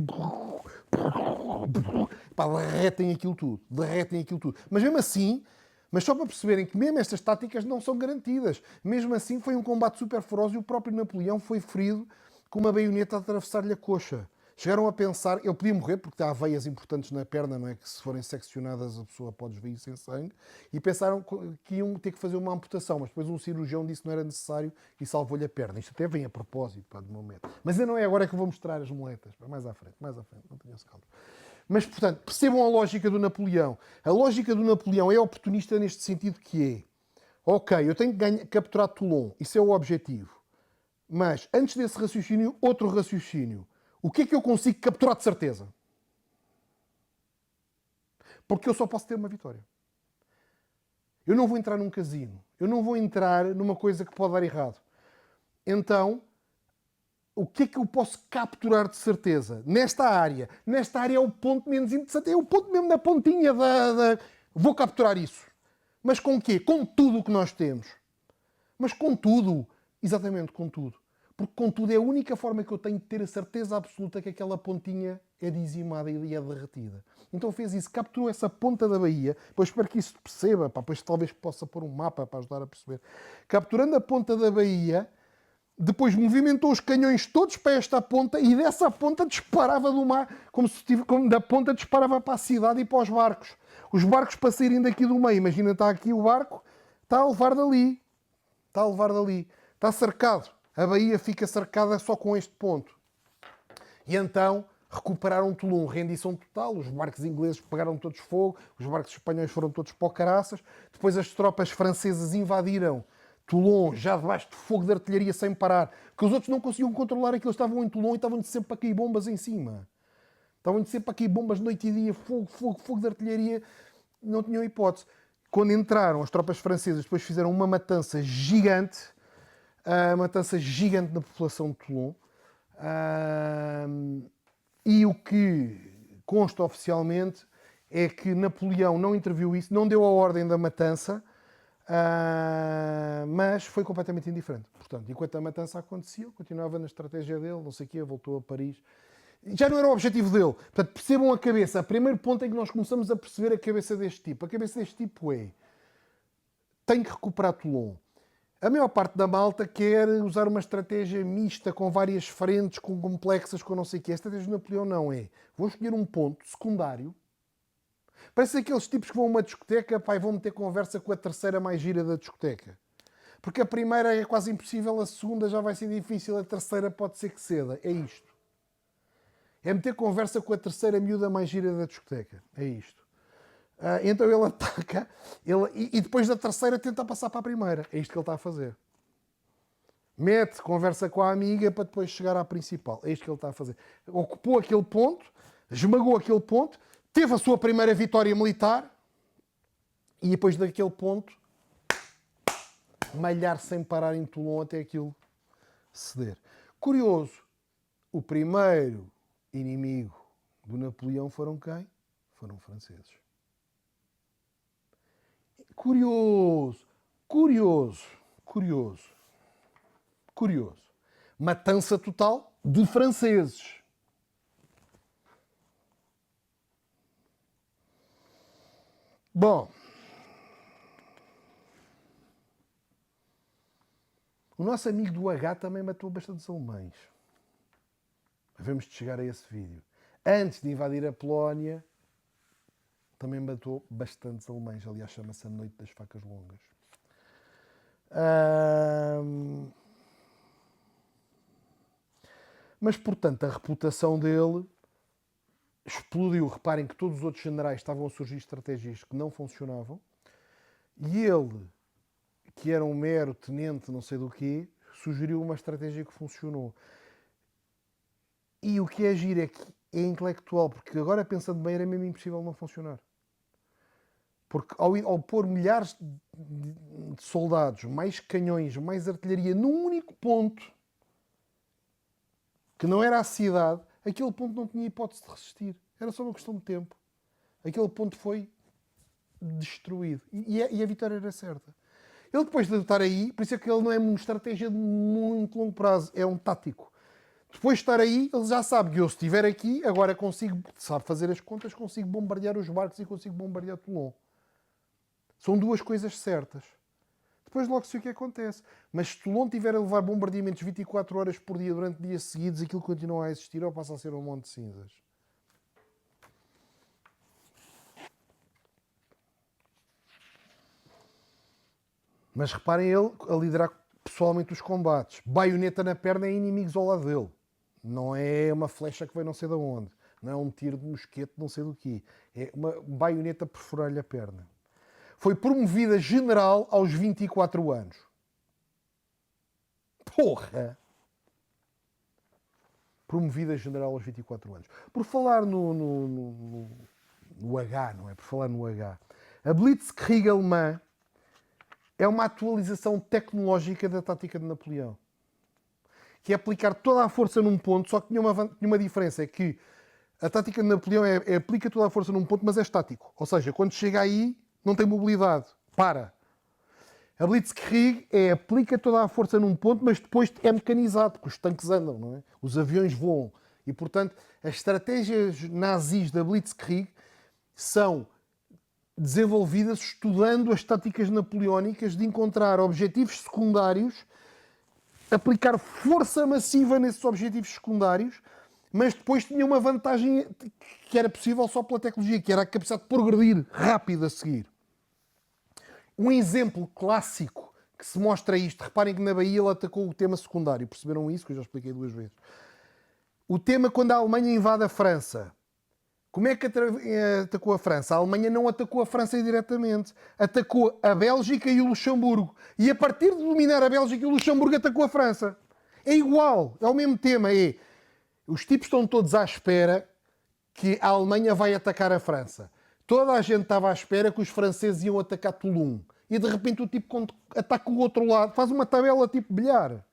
Pá, derretem aquilo tudo, derretem aquilo tudo. Mas mesmo assim, mas só para perceberem que mesmo estas táticas não são garantidas. Mesmo assim foi um combate super feroz e o próprio Napoleão foi ferido com uma baioneta a atravessar-lhe a coxa. Chegaram a pensar, ele podia morrer porque há veias importantes na perna, não é? Que se forem seccionadas a pessoa pode esvair sem sangue. E pensaram que iam ter que fazer uma amputação, mas depois um cirurgião disse que não era necessário e salvou-lhe a perna. Isto até vem a propósito, pá, de momento. Mas ainda não é agora que eu vou mostrar as moletas. Mais à frente, não tenho esse caldo. Mas, portanto, percebam a lógica do Napoleão. A lógica do Napoleão é oportunista neste sentido que é, ok, eu tenho que capturar Toulon, isso é o objetivo. Mas, antes desse raciocínio, outro raciocínio. O que é que eu consigo capturar de certeza? Porque eu só posso ter uma vitória. Eu não vou entrar num casino. Eu não vou entrar numa coisa que pode dar errado. Então, o que é que eu posso capturar de certeza? Nesta área. Nesta área é o ponto menos interessante. É o ponto mesmo da pontinha da... Vou capturar isso. Mas com o quê? Com tudo o que nós temos. Mas com tudo. Exatamente, com tudo. Porque, contudo, é a única forma que eu tenho de ter a certeza absoluta que aquela pontinha é dizimada e é derretida. Então fez isso, capturou essa ponta da baía, depois espero que isso perceba, pá, depois talvez possa pôr um mapa para ajudar a perceber. Capturando a ponta da baía, depois movimentou os canhões todos para esta ponta e dessa ponta disparava do mar, como da ponta disparava para a cidade e para os barcos. Os barcos para saírem daqui do meio, imagina, está aqui o barco, está a levar dali. Está a levar dali. Está cercado. A baía fica cercada só com este ponto. E então recuperaram Toulon, rendição total. Os barcos ingleses pegaram todos fogo, os barcos espanhóis foram todos para o caraças. Depois as tropas francesas invadiram Toulon, já debaixo de fogo de artilharia sem parar, porque os outros não conseguiam controlar aquilo. Estavam em Toulon e estavam-lhe sempre a cair bombas em cima. Estavam-lhe sempre a cair bombas noite e dia, fogo, fogo, fogo de artilharia. Não tinham hipótese. Quando entraram, as tropas francesas depois fizeram uma matança gigante na população de Toulon. E o que consta oficialmente é que Napoleão não interviu isso, não deu a ordem da matança, mas foi completamente indiferente. Portanto, enquanto a matança acontecia, continuava na estratégia dele, não sei o quê, voltou a Paris. Já não era o objetivo dele. Portanto, percebam a cabeça. O primeiro ponto em que nós começamos a perceber a cabeça deste tipo. A cabeça deste tipo é: tem que recuperar Toulon. A maior parte da malta quer usar uma estratégia mista, com várias frentes, com complexas, com não sei o quê. A estratégia de Napoleão não é: vou escolher um ponto secundário. Parece aqueles tipos que vão a uma discoteca, pá, e vão meter conversa com a terceira mais gira da discoteca. Porque a primeira é quase impossível, a segunda já vai ser difícil, a terceira pode ser que ceda. É isto. É meter conversa com a terceira miúda mais gira da discoteca. É isto. Então ele ataca e depois da terceira tenta passar para a primeira. É isto que ele está a fazer. Mete, conversa com a amiga para depois chegar à principal. É isto que ele está a fazer. Ocupou aquele ponto, esmagou aquele ponto, teve a sua primeira vitória militar e depois daquele ponto malhar sem parar em Toulon até aquilo ceder. Curioso, o primeiro inimigo do Napoleão foram quem? Foram franceses. Curioso, curioso, curioso, curioso. Matança total de franceses. Bom, o nosso amigo do H também matou bastantes alemães. Devemos de chegar a esse vídeo. Antes de invadir a Polónia, também matou bastantes alemães. Aliás, chama-se a Noite das Facas Longas. Mas, portanto, a reputação dele explodiu. Reparem que todos os outros generais estavam a surgir estratégias que não funcionavam. E ele, que era um mero tenente não sei do quê, sugeriu uma estratégia que funcionou. E o que é giro é que é intelectual, porque agora pensando bem era mesmo impossível não funcionar. Porque ao pôr milhares de soldados, mais canhões, mais artilharia, num único ponto, que não era a cidade, aquele ponto não tinha hipótese de resistir. Era só uma questão de tempo. Aquele ponto foi destruído. E a vitória era certa. Ele depois de estar aí, por isso é que ele não é uma estratégia de muito longo prazo, é um tático. Depois de estar aí, ele já sabe que eu, se estiver aqui, agora consigo, sabe fazer as contas, consigo bombardear os barcos e consigo bombardear Toulon. São duas coisas certas. Depois logo se vê o que acontece. Mas se Toulon tiver a levar bombardeamentos 24 horas por dia durante dias seguidos, aquilo continua a existir ou passa a ser um monte de cinzas. Mas reparem ele a liderar pessoalmente os combates. Baioneta na perna é inimigos ao lado dele. Não é uma flecha que vem não sei de onde. Não é um tiro de mosquete não sei do quê. É uma baioneta perfurar-lhe a perna. Foi promovida general aos 24 anos. Porra! Promovida general aos 24 anos. Por falar no H, não é? Por falar no H. A Blitzkrieg alemã é uma atualização tecnológica da tática de Napoleão. Que é aplicar toda a força num ponto, só que tinha uma diferença, é que a tática de Napoleão é aplica toda a força num ponto, mas é estático. Ou seja, quando chega aí, não tem mobilidade. Para. A Blitzkrieg aplica toda a força num ponto, mas depois é mecanizado, porque os tanques andam, não é? Os aviões voam. E, portanto, as estratégias nazis da Blitzkrieg são desenvolvidas estudando as táticas napoleónicas de encontrar objetivos secundários, aplicar força massiva nesses objetivos secundários, mas depois tinha uma vantagem que era possível só pela tecnologia, que era a capacidade de progredir rápido a seguir. Um exemplo clássico que se mostra isto, reparem que na Bahia ele atacou o tema secundário, perceberam isso? Que eu já expliquei 2 vezes. O tema quando a Alemanha invade a França. Como é que atacou a França? A Alemanha não atacou a França diretamente. Atacou a Bélgica e o Luxemburgo. E a partir de dominar a Bélgica e o Luxemburgo atacou a França. É igual, é o mesmo tema. Os tipos estão todos à espera que a Alemanha vai atacar a França. Toda a gente estava à espera que os franceses iam atacar Toulon. E de repente o tipo, quando ataca o outro lado, faz uma tabela tipo bilhar.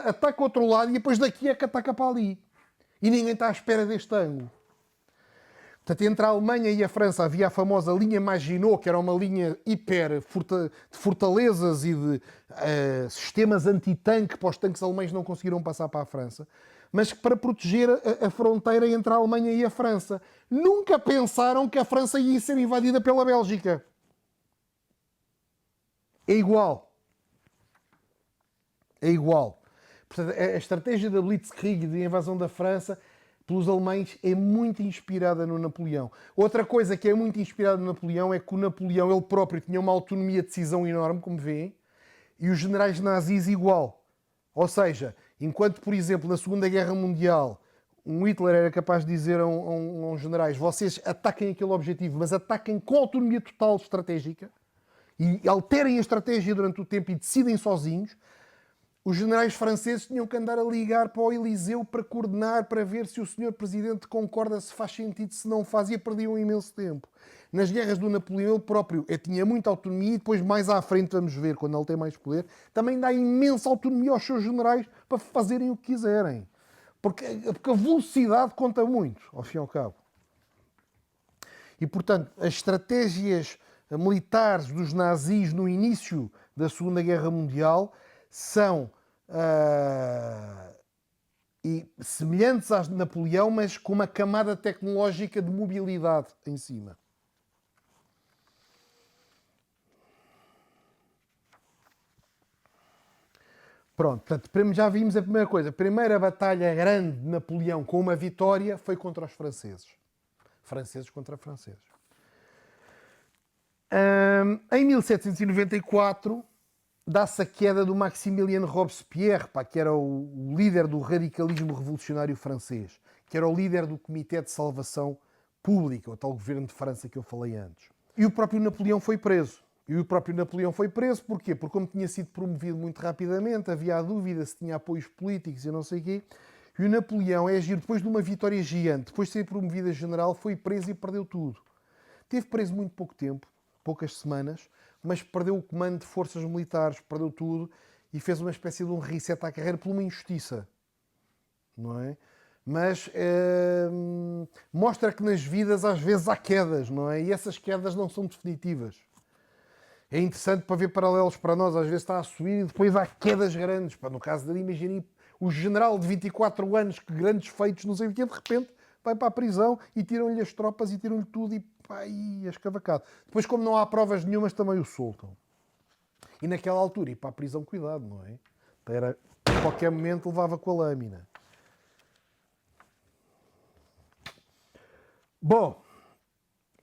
Ataca o outro lado e depois daqui é que ataca para ali. E ninguém está à espera deste ângulo. Portanto, entre a Alemanha e a França havia a famosa linha Maginot, que era uma linha hiper de fortalezas e de sistemas anti-tanque para os tanques alemães não conseguiram passar para a França, mas que para proteger a fronteira entre a Alemanha e a França. Nunca pensaram que a França ia ser invadida pela Bélgica. É igual. É igual. Portanto, a estratégia da Blitzkrieg de invasão da França pelos alemães é muito inspirada no Napoleão. Outra coisa que é muito inspirada no Napoleão é que o Napoleão ele próprio tinha uma autonomia de decisão enorme, como vêem, e os generais nazis igual. Ou seja, enquanto, por exemplo, na Segunda Guerra Mundial, um Hitler era capaz de dizer a uns generais: vocês ataquem aquele objetivo, mas ataquem com autonomia total estratégica e alterem a estratégia durante o tempo e decidem sozinhos. Os generais franceses tinham que andar a ligar para o Eliseu para coordenar, para ver se o senhor presidente concorda, se faz sentido, se não faz, e perdiam um imenso tempo. Nas guerras do Napoleão, ele próprio tinha muita autonomia e depois mais à frente, vamos ver, quando ele tem mais poder, também dá imensa autonomia aos seus generais para fazerem o que quiserem. Porque a velocidade conta muito, ao fim e ao cabo. E, portanto, as estratégias militares dos nazis no início da Segunda Guerra Mundial são semelhantes às de Napoleão, mas com uma camada tecnológica de mobilidade em cima. Pronto, portanto, já vimos a primeira coisa. A primeira batalha grande de Napoleão com uma vitória foi contra os franceses. Franceses contra franceses. Em 1794 dá-se a queda do Maximilien Robespierre, que era o líder do radicalismo revolucionário francês, que era o líder do Comitê de Salvação Pública, o tal governo de França que eu falei antes. E o próprio Napoleão foi preso. E o próprio Napoleão foi preso. Porquê? Porque como tinha sido promovido muito rapidamente, havia a dúvida se tinha apoios políticos e não sei o quê. E o Napoleão é agir depois de uma vitória gigante, depois de ser promovido a general, foi preso e perdeu tudo. Teve preso muito pouco tempo, poucas semanas, mas perdeu o comando de forças militares, perdeu tudo e fez uma espécie de um reset à carreira por uma injustiça. Não é? Mas mostra que nas vidas às vezes há quedas, não é? E essas quedas não são definitivas. É interessante para ver paralelos para nós, às vezes está a subir e depois há quedas grandes. No caso dele, imaginem o general de 24 anos, que grandes feitos, não sei o quê, de repente vai para a prisão e tiram-lhe as tropas e tiram-lhe tudo e pá, e é escavacado. Depois, como não há provas nenhumas, também o soltam. E naquela altura, ir para a prisão, cuidado, não é? Era, a qualquer momento levava com a lâmina. Bom,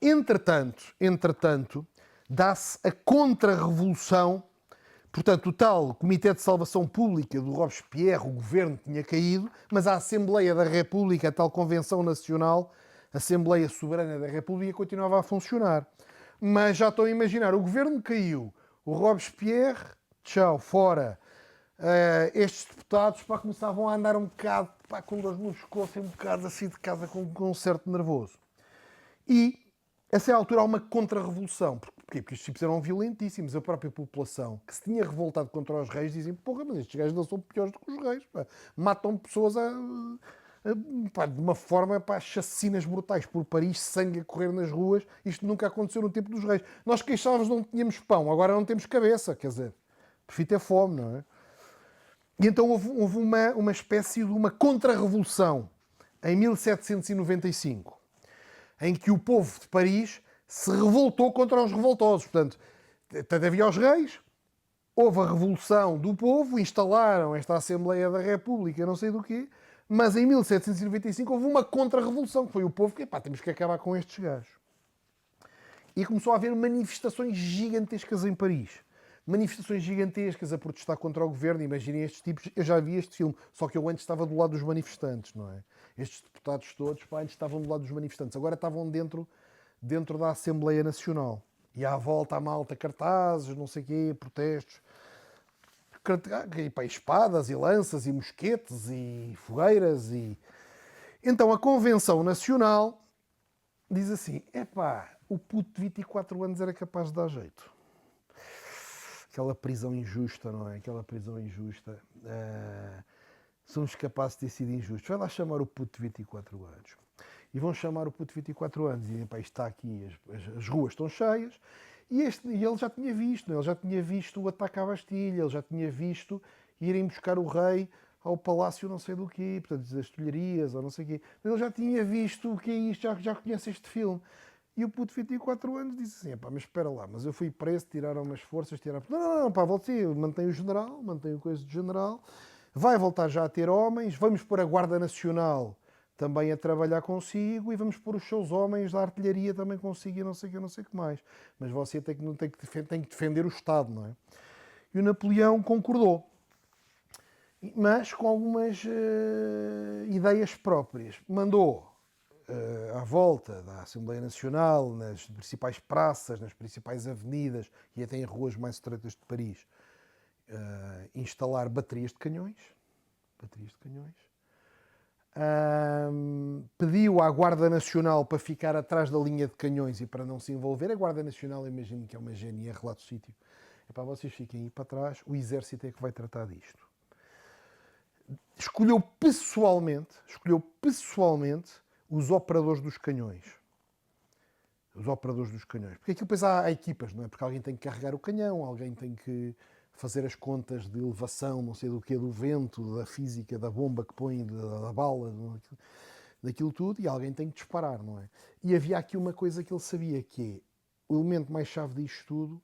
entretanto, dá-se a contra-revolução. Portanto, o tal Comitê de Salvação Pública do Robespierre, o governo tinha caído, mas a Assembleia da República, a tal Convenção Nacional, a Assembleia Soberana da República, continuava a funcionar. Mas já estão a imaginar, o governo caiu, o Robespierre, tchau, fora. Estes deputados começavam a andar um bocado com dores no pescoço, um bocado assim de casa com um certo nervoso. E, a essa altura, há uma contra-revolução. Porquê? Porque estes tipos eram violentíssimos. A própria população, que se tinha revoltado contra os reis, dizem, porra, mas estes gajos não são piores do que os reis. Pá. Matam pessoas de uma forma, chacinas brutais por Paris, sangue a correr nas ruas. Isto nunca aconteceu no tempo dos reis. Nós queixávamos não tínhamos pão, agora não temos cabeça. Quer dizer, prefiro ter fome, não é? E então houve uma espécie de uma contra-revolução em 1795, em que o povo de Paris se revoltou contra os revoltosos. Portanto, havia os reis, houve a revolução do povo, instalaram esta Assembleia da República, não sei do quê, mas em 1795 houve uma contra-revolução, que foi o povo que, temos que acabar com estes gajos. E começou a haver manifestações gigantescas em Paris. Manifestações gigantescas a protestar contra o governo. Imaginem estes tipos. Eu já vi este filme, só que eu antes estava do lado dos manifestantes, não é? Estes deputados todos, antes estavam do lado dos manifestantes. Agora estavam dentro da Assembleia Nacional. E à volta a malta, cartazes, não sei o quê, protestos. Espadas e lanças e mosquetes e fogueiras. Então a Convenção Nacional diz assim, o puto de 24 anos era capaz de dar jeito. Aquela prisão injusta, não é? Aquela prisão injusta. Somos capazes de ter sido injustos. Vai lá chamar o puto de 24 anos. E vão chamar o puto de 24 anos e dizem, isto está aqui, as ruas estão cheias. E ele já tinha visto, não é? Ele já tinha visto o ataque à Bastilha, ele já tinha visto irem buscar o rei ao palácio não sei do quê, portanto, das Tulharias ou não sei o quê. Mas ele já tinha visto o que é isto, já conhece este filme. E o puto de 24 anos disse assim, mas espera lá, mas eu fui preso, tiraram umas forças, tiraram... Não, você mantém o general, mantém o coisa de general, vai voltar já a ter homens, vamos pôr a Guarda Nacional também a trabalhar consigo e vamos pôr os seus homens da artilharia também consigo e não sei o que mais. Mas você tem que defender o Estado, não é? E o Napoleão concordou, mas com algumas ideias próprias. Mandou à volta da Assembleia Nacional, nas principais praças, nas principais avenidas e até em ruas mais estreitas de Paris, instalar baterias de canhões. Pediu à Guarda Nacional para ficar atrás da linha de canhões e para não se envolver. A Guarda Nacional, imagino que é uma genia, relata o sítio. Vocês fiquem aí para trás, o exército é que vai tratar disto. Escolheu pessoalmente os operadores dos canhões. Porque aquilo depois há equipas, não é? Porque alguém tem que carregar o canhão, alguém tem que fazer as contas de elevação, não sei do que, do vento, da física, da bomba que põe, da bala, daquilo tudo, e alguém tem que disparar, não é? E havia aqui uma coisa que ele sabia, que é o elemento mais chave disto tudo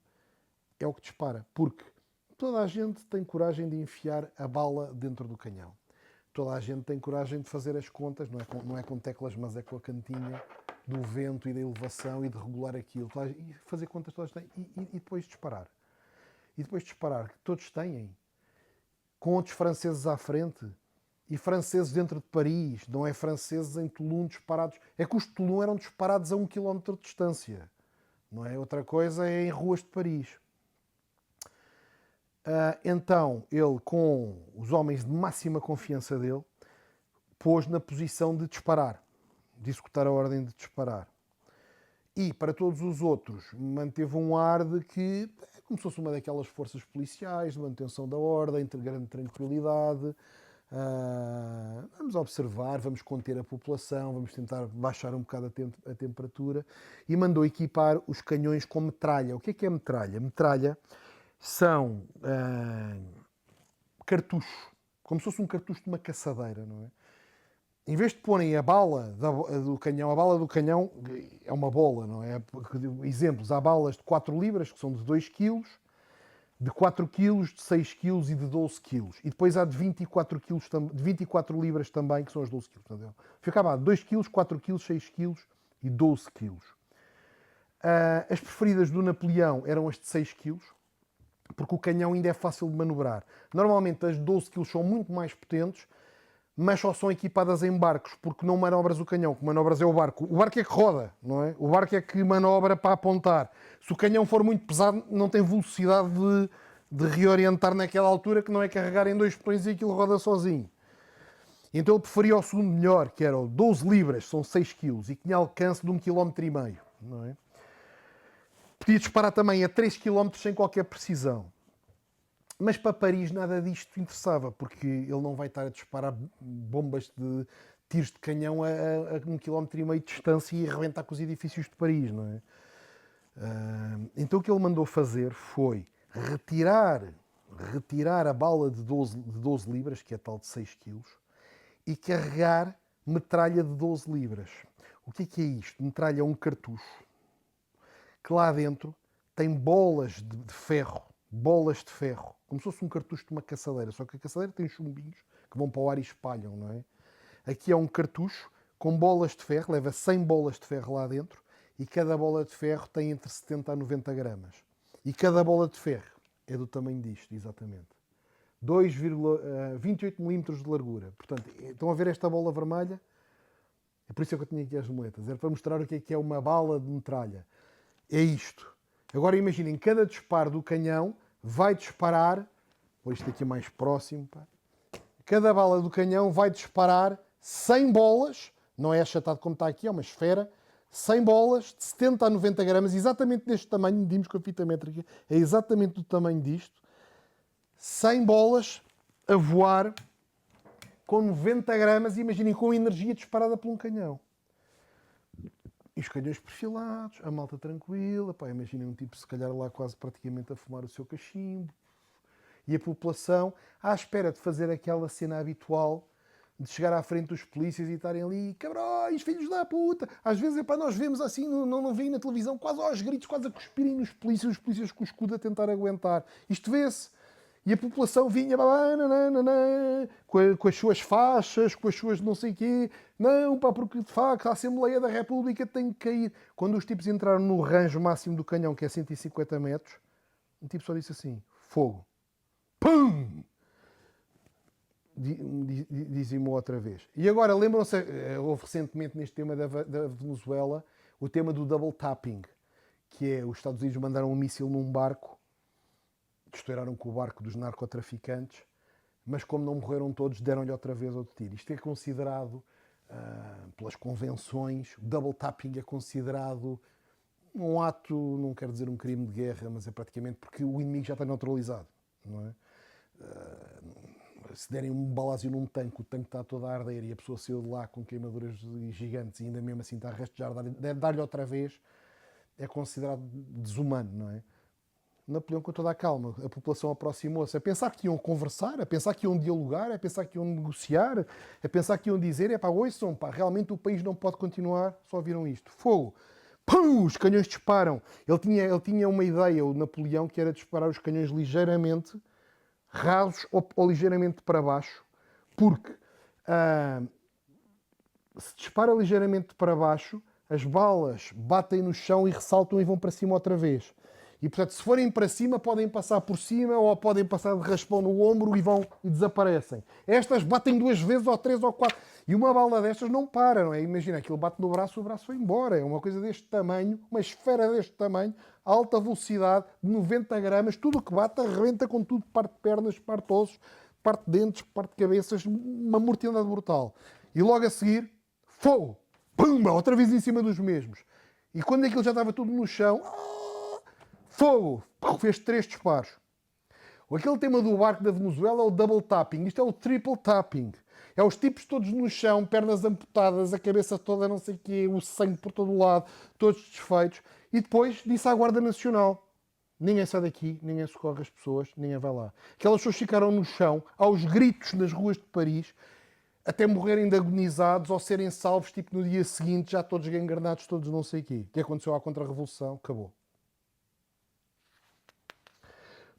é o que dispara. Porque toda a gente tem coragem de enfiar a bala dentro do canhão. Toda a gente tem coragem de fazer as contas, não é com teclas, mas é com a cantinha do vento e da elevação e de regular aquilo. E fazer contas todas têm. E depois disparar. E depois disparar, que todos têm, com outros franceses à frente, e franceses dentro de Paris, não é franceses em Toulon disparados. É que os de Toulon eram disparados a 1 km de distância. não é? Outra coisa é em ruas de Paris. Então, ele, com os homens de máxima confiança dele, pôs na posição de disparar, de executar a ordem de disparar. E, para todos os outros, manteve um ar de que, como se fosse uma daquelas forças policiais, de manutenção da ordem, de grande tranquilidade. Vamos observar, vamos conter a população, vamos tentar baixar um bocado a temperatura. E mandou equipar os canhões com metralha. O que é metralha? Metralha são cartuchos, como se fosse um cartucho de uma caçadeira, não é? Em vez de porem a bala do canhão é uma bola, não é? Exemplos, há balas de 4 libras, que são de 2 kg, de 4 kg, de 6 kg e de 12 kg. E depois há de 24, de 24 libras também, que são as 12 kg. Ficava 2 kg, 4 kg, 6 kg e 12 kg. As preferidas do Napoleão eram as de 6 kg, porque o canhão ainda é fácil de manobrar. Normalmente as 12 kg são muito mais potentes, mas só são equipadas em barcos, porque não manobras o canhão, o que manobras é o barco. O barco é que roda, não é? O barco é que manobra para apontar. Se o canhão for muito pesado, não tem velocidade de reorientar naquela altura, que não é carregar em 2 botões e aquilo roda sozinho. Então ele preferia o segundo melhor, que era o 12 libras, são 6 kg, e que tinha alcance de 1,5 km, não é? Podia disparar também a 3 km sem qualquer precisão. Mas para Paris nada disto interessava, porque ele não vai estar a disparar bombas de tiros de canhão a 1,5 km de distância e arrebentar com os edifícios de Paris, não é? Então o que ele mandou fazer foi retirar a bala de 12 libras, que é tal de 6 kg, e carregar metralha de 12 libras. O que é isto? Metralha é um cartucho que lá dentro tem bolas de ferro, como se fosse um cartucho de uma caçadeira, só que a caçadeira tem chumbinhos que vão para o ar e espalham, não é? Aqui é um cartucho com bolas de ferro, leva 100 bolas de ferro lá dentro, e cada bola de ferro tem entre 70 a 90 gramas. E cada bola de ferro é do tamanho disto, exatamente. 2,28 milímetros de largura. Portanto, estão a ver esta bola vermelha? É por isso que eu tinha aqui as moletas. Era para mostrar o que é uma bala de metralha. É isto. Agora imaginem, cada disparo do canhão vai disparar, vou isto aqui mais próximo, pá. Cada bala do canhão vai disparar 100 bolas, não é achatado como está aqui, é uma esfera, 100 bolas de 70 a 90 gramas, exatamente deste tamanho, medimos com a fita métrica, é exatamente do tamanho disto, 100 bolas a voar com 90 gramas, imaginem, com energia disparada por um canhão. E os canhões perfilados, a malta tranquila, pá, imaginem um tipo se calhar lá quase praticamente a fumar o seu cachimbo. E a população à espera de fazer aquela cena habitual de chegar à frente dos polícias e estarem ali, cabrões, filhos da puta. Às vezes, epá, nós vemos assim, não vem na televisão, quase aos gritos, quase a cuspirem nos polícias, os polícias com o escudo a tentar aguentar. Isto vê-se. E a população vinha com as suas faixas, com as suas não sei o quê. Não, pá, porque de facto a Assembleia da República tem que cair. Quando os tipos entraram no range máximo do canhão, que é 150 metros, um tipo só disse assim, fogo. Pum! Dizimou outra vez. E agora, lembram-se, houve recentemente neste tema da Venezuela, o tema do double tapping, que é os Estados Unidos mandaram um míssil num barco, estouraram com o barco dos narcotraficantes, mas como não morreram todos, deram-lhe outra vez outro tiro. Isto é considerado, pelas convenções, o double tapping é considerado um ato, não quero dizer um crime de guerra, mas é praticamente porque o inimigo já está neutralizado, não é? Se derem um balásio num tanque, o tanque está todo a arder e a pessoa saiu de lá com queimaduras gigantes e ainda mesmo assim está a rastejar, dar-lhe outra vez, é considerado desumano, não é? Napoleão, com toda a calma, a população aproximou-se a pensar que iam conversar, a pensar que iam dialogar, a pensar que iam negociar, a pensar que iam dizer, é pá, ouçam, pá, realmente o país não pode continuar, só viram isto. Fogo! Pum! Os canhões disparam. Ele tinha uma ideia, o Napoleão, que era disparar os canhões ligeiramente rasos ou ligeiramente para baixo, porque se dispara ligeiramente para baixo, as balas batem no chão e ressaltam e vão para cima outra vez. E, portanto, se forem para cima, podem passar por cima ou podem passar de raspão no ombro e vão e desaparecem. Estas batem 2 vezes, ou 3 ou 4. E uma bala destas não para, não é? Imagina, aquilo bate no braço, o braço vai embora. É uma coisa deste tamanho, uma esfera deste tamanho, alta velocidade, de 90 gramas, tudo o que bate arrebenta com tudo, parte pernas, parte ossos, parte dentes, parte cabeças, uma mortandade brutal. E logo a seguir, fogo! Pumba! Outra vez em cima dos mesmos. E quando aquilo já estava tudo no chão, fogo! Fez 3 disparos. Aquele tema do barco da Venezuela é o double tapping. Isto é o triple tapping. É os tipos todos no chão, pernas amputadas, a cabeça toda não sei o quê, o sangue por todo o lado, todos desfeitos. E depois disse à Guarda Nacional: ninguém sai daqui, ninguém socorre as pessoas, ninguém vai lá. Aquelas pessoas ficaram no chão, aos gritos nas ruas de Paris, até morrerem de agonizados ou serem salvos, tipo no dia seguinte, já todos gangranados, todos não sei o quê. O que aconteceu à Contra-Revolução? Acabou.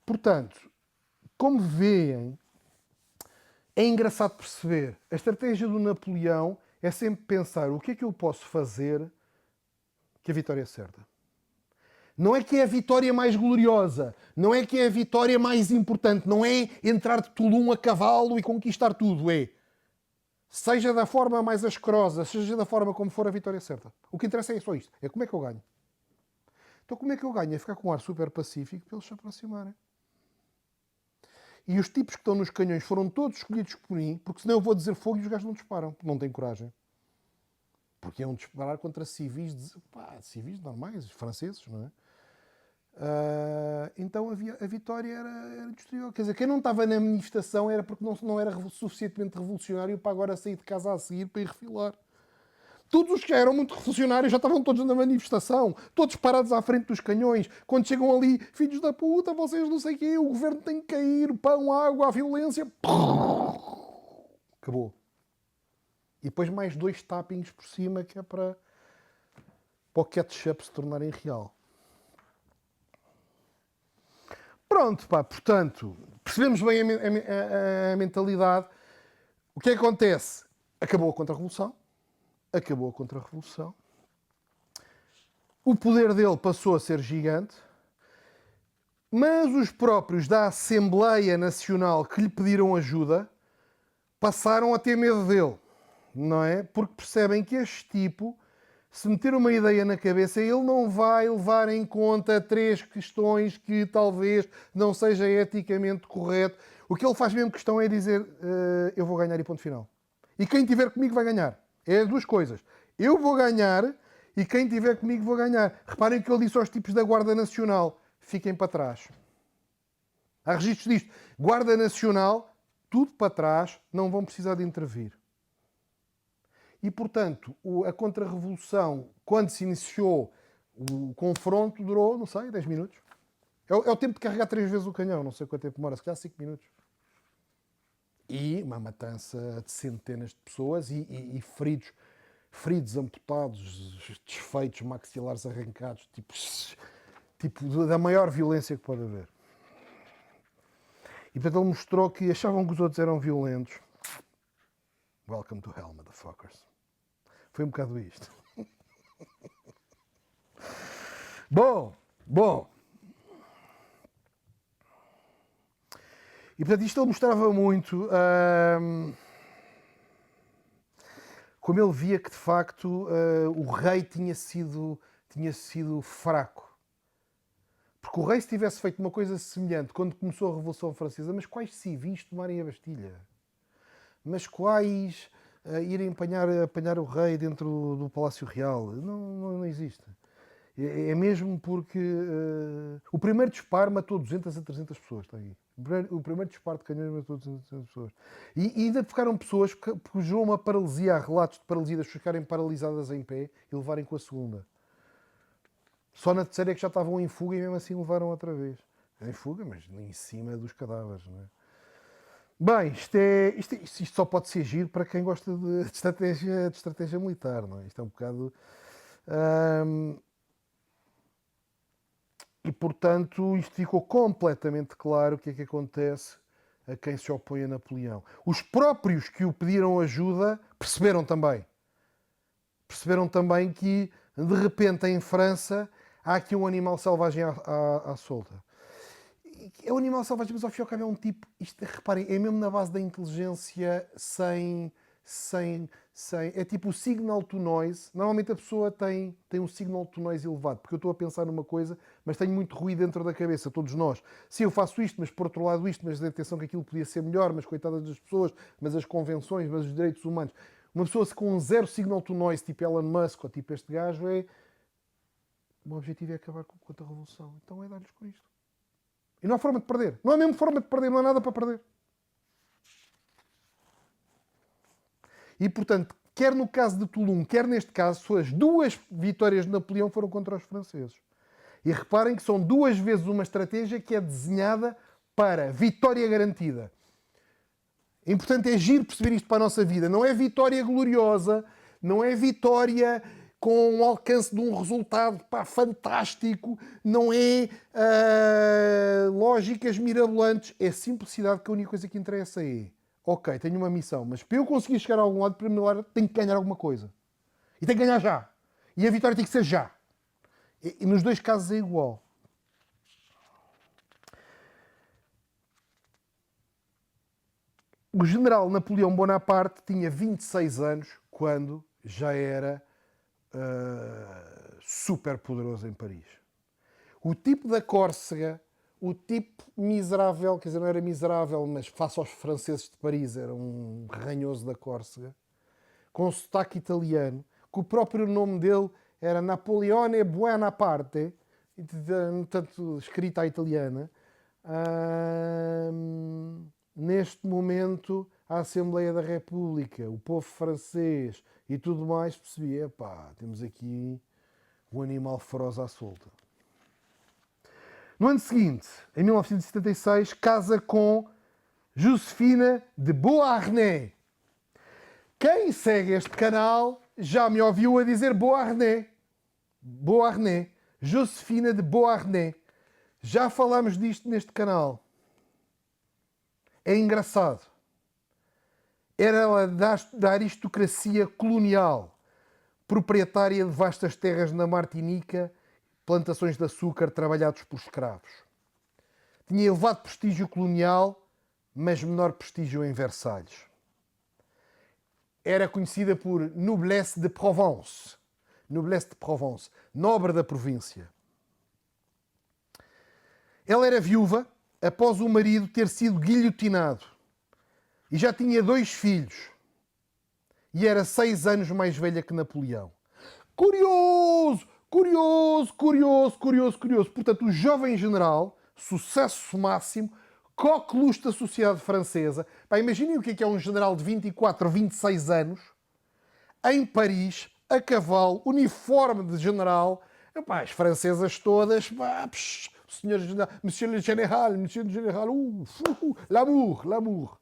Portanto, como veem, é engraçado perceber. A estratégia do Napoleão é sempre pensar o que é que eu posso fazer que a vitória é certa. Não é que é a vitória mais gloriosa, não é que é a vitória mais importante, não é entrar de Toulon a cavalo e conquistar tudo, é seja da forma mais asquerosa, seja da forma como for, a vitória é certa. O que interessa é só isto, é como é que eu ganho. Então como é que eu ganho? É ficar com um ar super pacífico para eles se aproximarem. E os tipos que estão nos canhões foram todos escolhidos por mim, porque senão eu vou dizer fogo e os gajos não disparam, porque não têm coragem. Porque iam disparar contra civis, civis normais, franceses, não é? Então a vitória era industrial. Quer dizer, quem não estava na manifestação era porque não era suficientemente revolucionário para agora sair de casa a seguir para ir refilar. Todos os que já eram muito revolucionários já estavam todos na manifestação, todos parados à frente dos canhões. Quando chegam ali, filhos da puta, vocês não sei o quê, o governo tem que cair, pão, água, a violência. Acabou. E depois mais 2 tappings por cima, que é para o ketchup se tornarem real. Pronto, pá, portanto, percebemos bem a mentalidade. O que é que acontece? Acabou a Contra-Revolução. Acabou a Contra-Revolução. O poder dele passou a ser gigante, mas os próprios da Assembleia Nacional que lhe pediram ajuda passaram a ter medo dele, não é? Porque percebem que este tipo, se meter uma ideia na cabeça, ele não vai levar em conta 3 questões que talvez não seja eticamente correto. O que ele faz mesmo questão é dizer eu vou ganhar e ponto final. E quem estiver comigo vai ganhar. É as 2 coisas. Eu vou ganhar e quem estiver comigo vou ganhar. Reparem que ele disse aos tipos da Guarda Nacional: fiquem para trás. Há registros disto. Guarda Nacional, tudo para trás, não vão precisar de intervir. E, portanto, a Contra-Revolução, quando se iniciou, o confronto durou, não sei, 10 minutos. É o tempo de carregar 3 vezes o canhão, não sei quanto tempo demora, se calhar 5 minutos. E uma matança de centenas de pessoas e feridos, amputados, desfeitos, maxilares arrancados, tipo da maior violência que pode haver. E portanto ele mostrou que achavam que os outros eram violentos. Welcome to hell, motherfuckers. Foi um bocado isto. Bom. E portanto isto ele mostrava muito como ele via que de facto o rei tinha sido fraco. Porque o rei, se tivesse feito uma coisa semelhante quando começou a Revolução Francesa, mas quais civis tomarem a Bastilha? Mas quais irem apanhar o rei dentro do Palácio Real? Não existe. É mesmo porque o primeiro disparo matou 200 a 300 pessoas. Está aqui. O primeiro disparo de canhões matou 200 a 300 pessoas. E ainda ficaram pessoas que gerou uma paralisia, há relatos de paralisia, das pessoas ficarem paralisadas em pé e levarem com a segunda. Só na terceira é que já estavam em fuga e mesmo assim levaram outra vez. Em fuga, mas em cima dos cadáveres, não é? Bem, isto só pode ser giro para quem gosta de estratégia militar, não é? Isto é um bocado... E, portanto, isto ficou completamente claro o que é que acontece a quem se opõe a Napoleão. Os próprios que o pediram ajuda perceberam também. Perceberam também que, de repente, em França, há aqui um animal selvagem à solta. É um animal selvagem, mas ao fim e ao cabo é um tipo... Reparem, é mesmo na base da inteligência sem É tipo o signal to noise. Normalmente a pessoa tem um signal to noise elevado, porque eu estou a pensar numa coisa, mas tenho muito ruído dentro da cabeça, todos nós. Sim, eu faço isto, mas por outro lado isto, mas atenção que aquilo podia ser melhor, mas coitadas das pessoas, mas as convenções, mas os direitos humanos. Uma pessoa com um zero signal to noise, tipo Elon Musk ou tipo este gajo, o objetivo é acabar com a revolução. Então é dar-lhes com isto. E não há forma de perder. Não há mesmo forma de perder, não há nada para perder. E, portanto, quer no caso de Toulon, quer neste caso, as duas vitórias de Napoleão foram contra os franceses. E reparem que são duas vezes uma estratégia que é desenhada para vitória garantida. Importante é giro perceber isto para a nossa vida. Não é vitória gloriosa, não é vitória com o alcance de um resultado fantástico, não é lógicas mirabolantes. É simplicidade, que a única coisa que interessa é: ok, tenho uma missão, mas para eu conseguir chegar a algum lado, primeiro tenho que ganhar alguma coisa. E tenho que ganhar já. E a vitória tem que ser já. E nos dois casos é igual. O general Napoleão Bonaparte tinha 26 anos quando já era super poderoso em Paris. O tipo da Córcega, o tipo miserável, quer dizer, não era miserável, mas face aos franceses de Paris, era um ranhoso da Córcega, com sotaque italiano, que o próprio nome dele era Napoleone Buonaparte, tanto escrita à italiana. Neste momento, a Assembleia da República, o povo francês e tudo mais, percebia, temos aqui um animal feroz à solta. No ano seguinte, em 1976, casa com Josefina de Beauharnais. Quem segue este canal já me ouviu a dizer Beauharnais. Beauharnais. Josefina de Beauharnais. Já falámos disto neste canal. É engraçado. Era ela da aristocracia colonial, proprietária de vastas terras na Martinica, plantações de açúcar trabalhados por escravos. Tinha elevado prestígio colonial, mas menor prestígio em Versalhes. Era conhecida por noblesse de Provence. Noblesse de Provence, nobre da província. Ela era viúva após o marido ter sido guilhotinado e já tinha 2 filhos e era 6 anos mais velha que Napoleão. Curioso, curioso, curioso, curioso, curioso. Portanto, o jovem general, sucesso máximo, coqueluche da sociedade francesa. Imaginem o que é um general de 24, 26 anos, em Paris, a cavalo, uniforme de general. As francesas todas, senhor general, monsieur le général, l'amour, l'amour.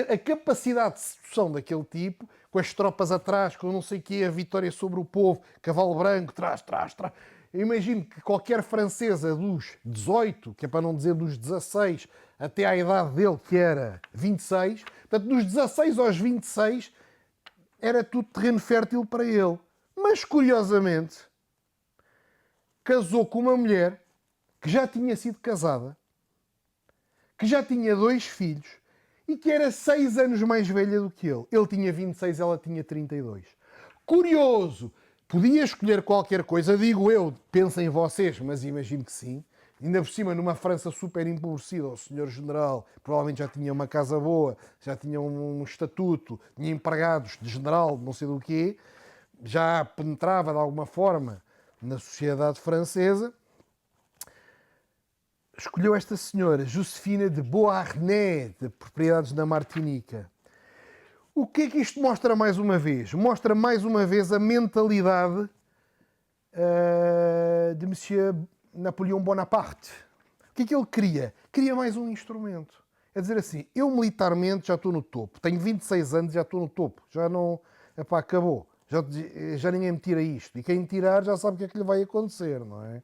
A capacidade de sedução daquele tipo, com as tropas atrás, com não sei o quê, a vitória sobre o povo, cavalo branco, trás. Eu imagino que qualquer francesa dos 18, que é para não dizer dos 16, até à idade dele, que era 26, portanto, dos 16 aos 26, era tudo terreno fértil para ele. Mas, curiosamente, casou com uma mulher que já tinha sido casada, que já tinha 2 filhos e que era 6 anos mais velha do que ele. Ele tinha 26, ela tinha 32. Curioso! Podia escolher qualquer coisa, digo eu, pensem vocês, mas imagino que sim. Ainda por cima, numa França super empobrecida, o senhor general provavelmente já tinha uma casa boa, já tinha um estatuto, tinha empregados de general, não sei do quê, já penetrava de alguma forma na sociedade francesa. Escolheu esta senhora, Josefina de Beauharnais, de propriedades na Martinica. O que é que isto mostra mais uma vez? Mostra mais uma vez a mentalidade de Monsieur Napoleão Bonaparte. O que é que ele queria? Queria mais um instrumento. É dizer assim, eu militarmente já estou no topo. Tenho 26 anos e já estou no topo. Já não... acabou. Já ninguém me tira isto. E quem me tirar já sabe o que é que lhe vai acontecer, não é?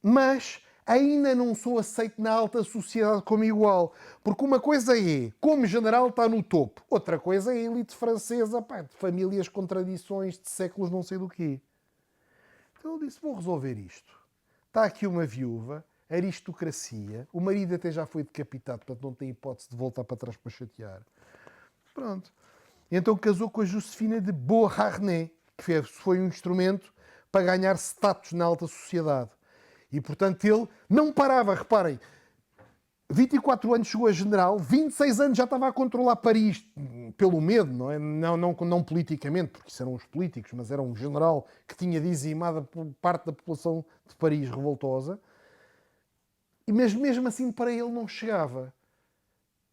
Mas ainda não sou aceito na alta sociedade como igual. Porque uma coisa é, como general está no topo. Outra coisa é a elite francesa, de famílias com tradições de séculos não sei do quê. Então ele disse, vou resolver isto. Está aqui uma viúva, aristocracia, o marido até já foi decapitado, portanto não tem hipótese de voltar para trás para chatear. Pronto. Então casou com a Josefina de Beauharnais, que foi um instrumento para ganhar status na alta sociedade. E, portanto, ele não parava, reparem, 24 anos chegou a general, 26 anos já estava a controlar Paris, pelo medo, não é? Não politicamente, porque isso eram os políticos, mas era um general que tinha dizimado parte da população de Paris revoltosa. Mas mesmo assim para ele não chegava.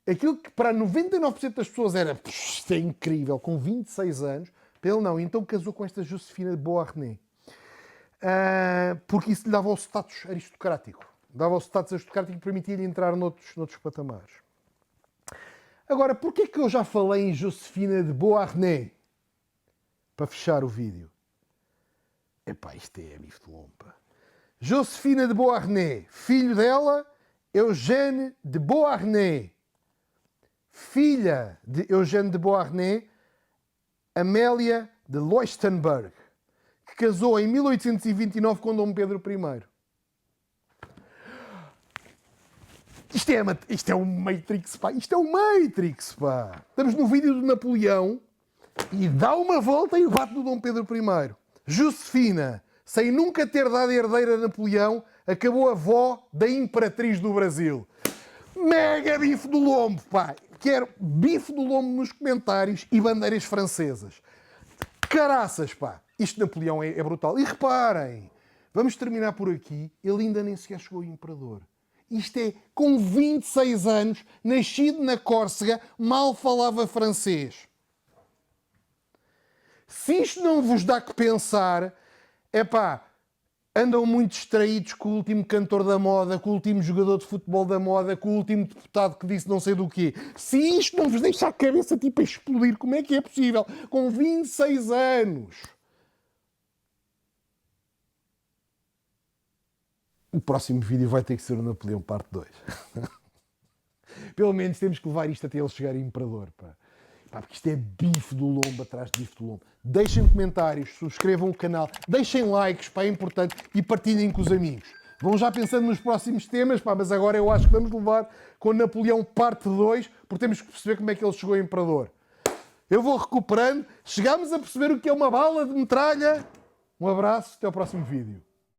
Aquilo que para 99% das pessoas era isto é incrível, com 26 anos, para ele não. Então casou com esta Josefina de Beauharnais. Porque isso lhe dava o status aristocrático. Dava o status aristocrático e permitia-lhe entrar noutros patamares. Agora, porquê que eu já falei em Josefina de Beauharnais? Para fechar o vídeo. Epá, isto é bife de lompa. Josefina de Beauharnais. Filho dela, Eugène de Beauharnais. Filha de Eugène de Beauharnais, Amélia de Leuchtenberg, que casou em 1829 com Dom Pedro I. Isto é um Matrix, pá. Isto é um Matrix, pá. Estamos no vídeo do Napoleão e dá uma volta e bate no Dom Pedro I. Josefina, sem nunca ter dado herdeira a Napoleão, acabou avó da Imperatriz do Brasil. Mega bife do lombo, pá. Quero bife do lombo nos comentários e bandeiras francesas. Caraças, pá. Isto de Napoleão é brutal. E reparem, vamos terminar por aqui. Ele ainda nem sequer chegou a imperador. Isto é, com 26 anos, nascido na Córcega, mal falava francês. Se isto não vos dá que pensar, é pá, andam muito distraídos com o último cantor da moda, com o último jogador de futebol da moda, com o último deputado que disse não sei do quê. Se isto não vos deixa a cabeça tipo a explodir, como é que é possível? Com 26 anos. O próximo vídeo vai ter que ser o Napoleão parte 2. Pelo menos temos que levar isto até ele chegar a imperador, pá. Pá, porque isto é bife do lombo atrás de bife do lombo. Deixem comentários, subscrevam o canal, deixem likes, pá, é importante, e partilhem com os amigos. Vão já pensando nos próximos temas, pá, mas agora eu acho que vamos levar com Napoleão parte 2, porque temos que perceber como é que ele chegou a imperador. Eu vou recuperando, chegamos a perceber o que é uma bala de metralha. Um abraço, até ao próximo vídeo.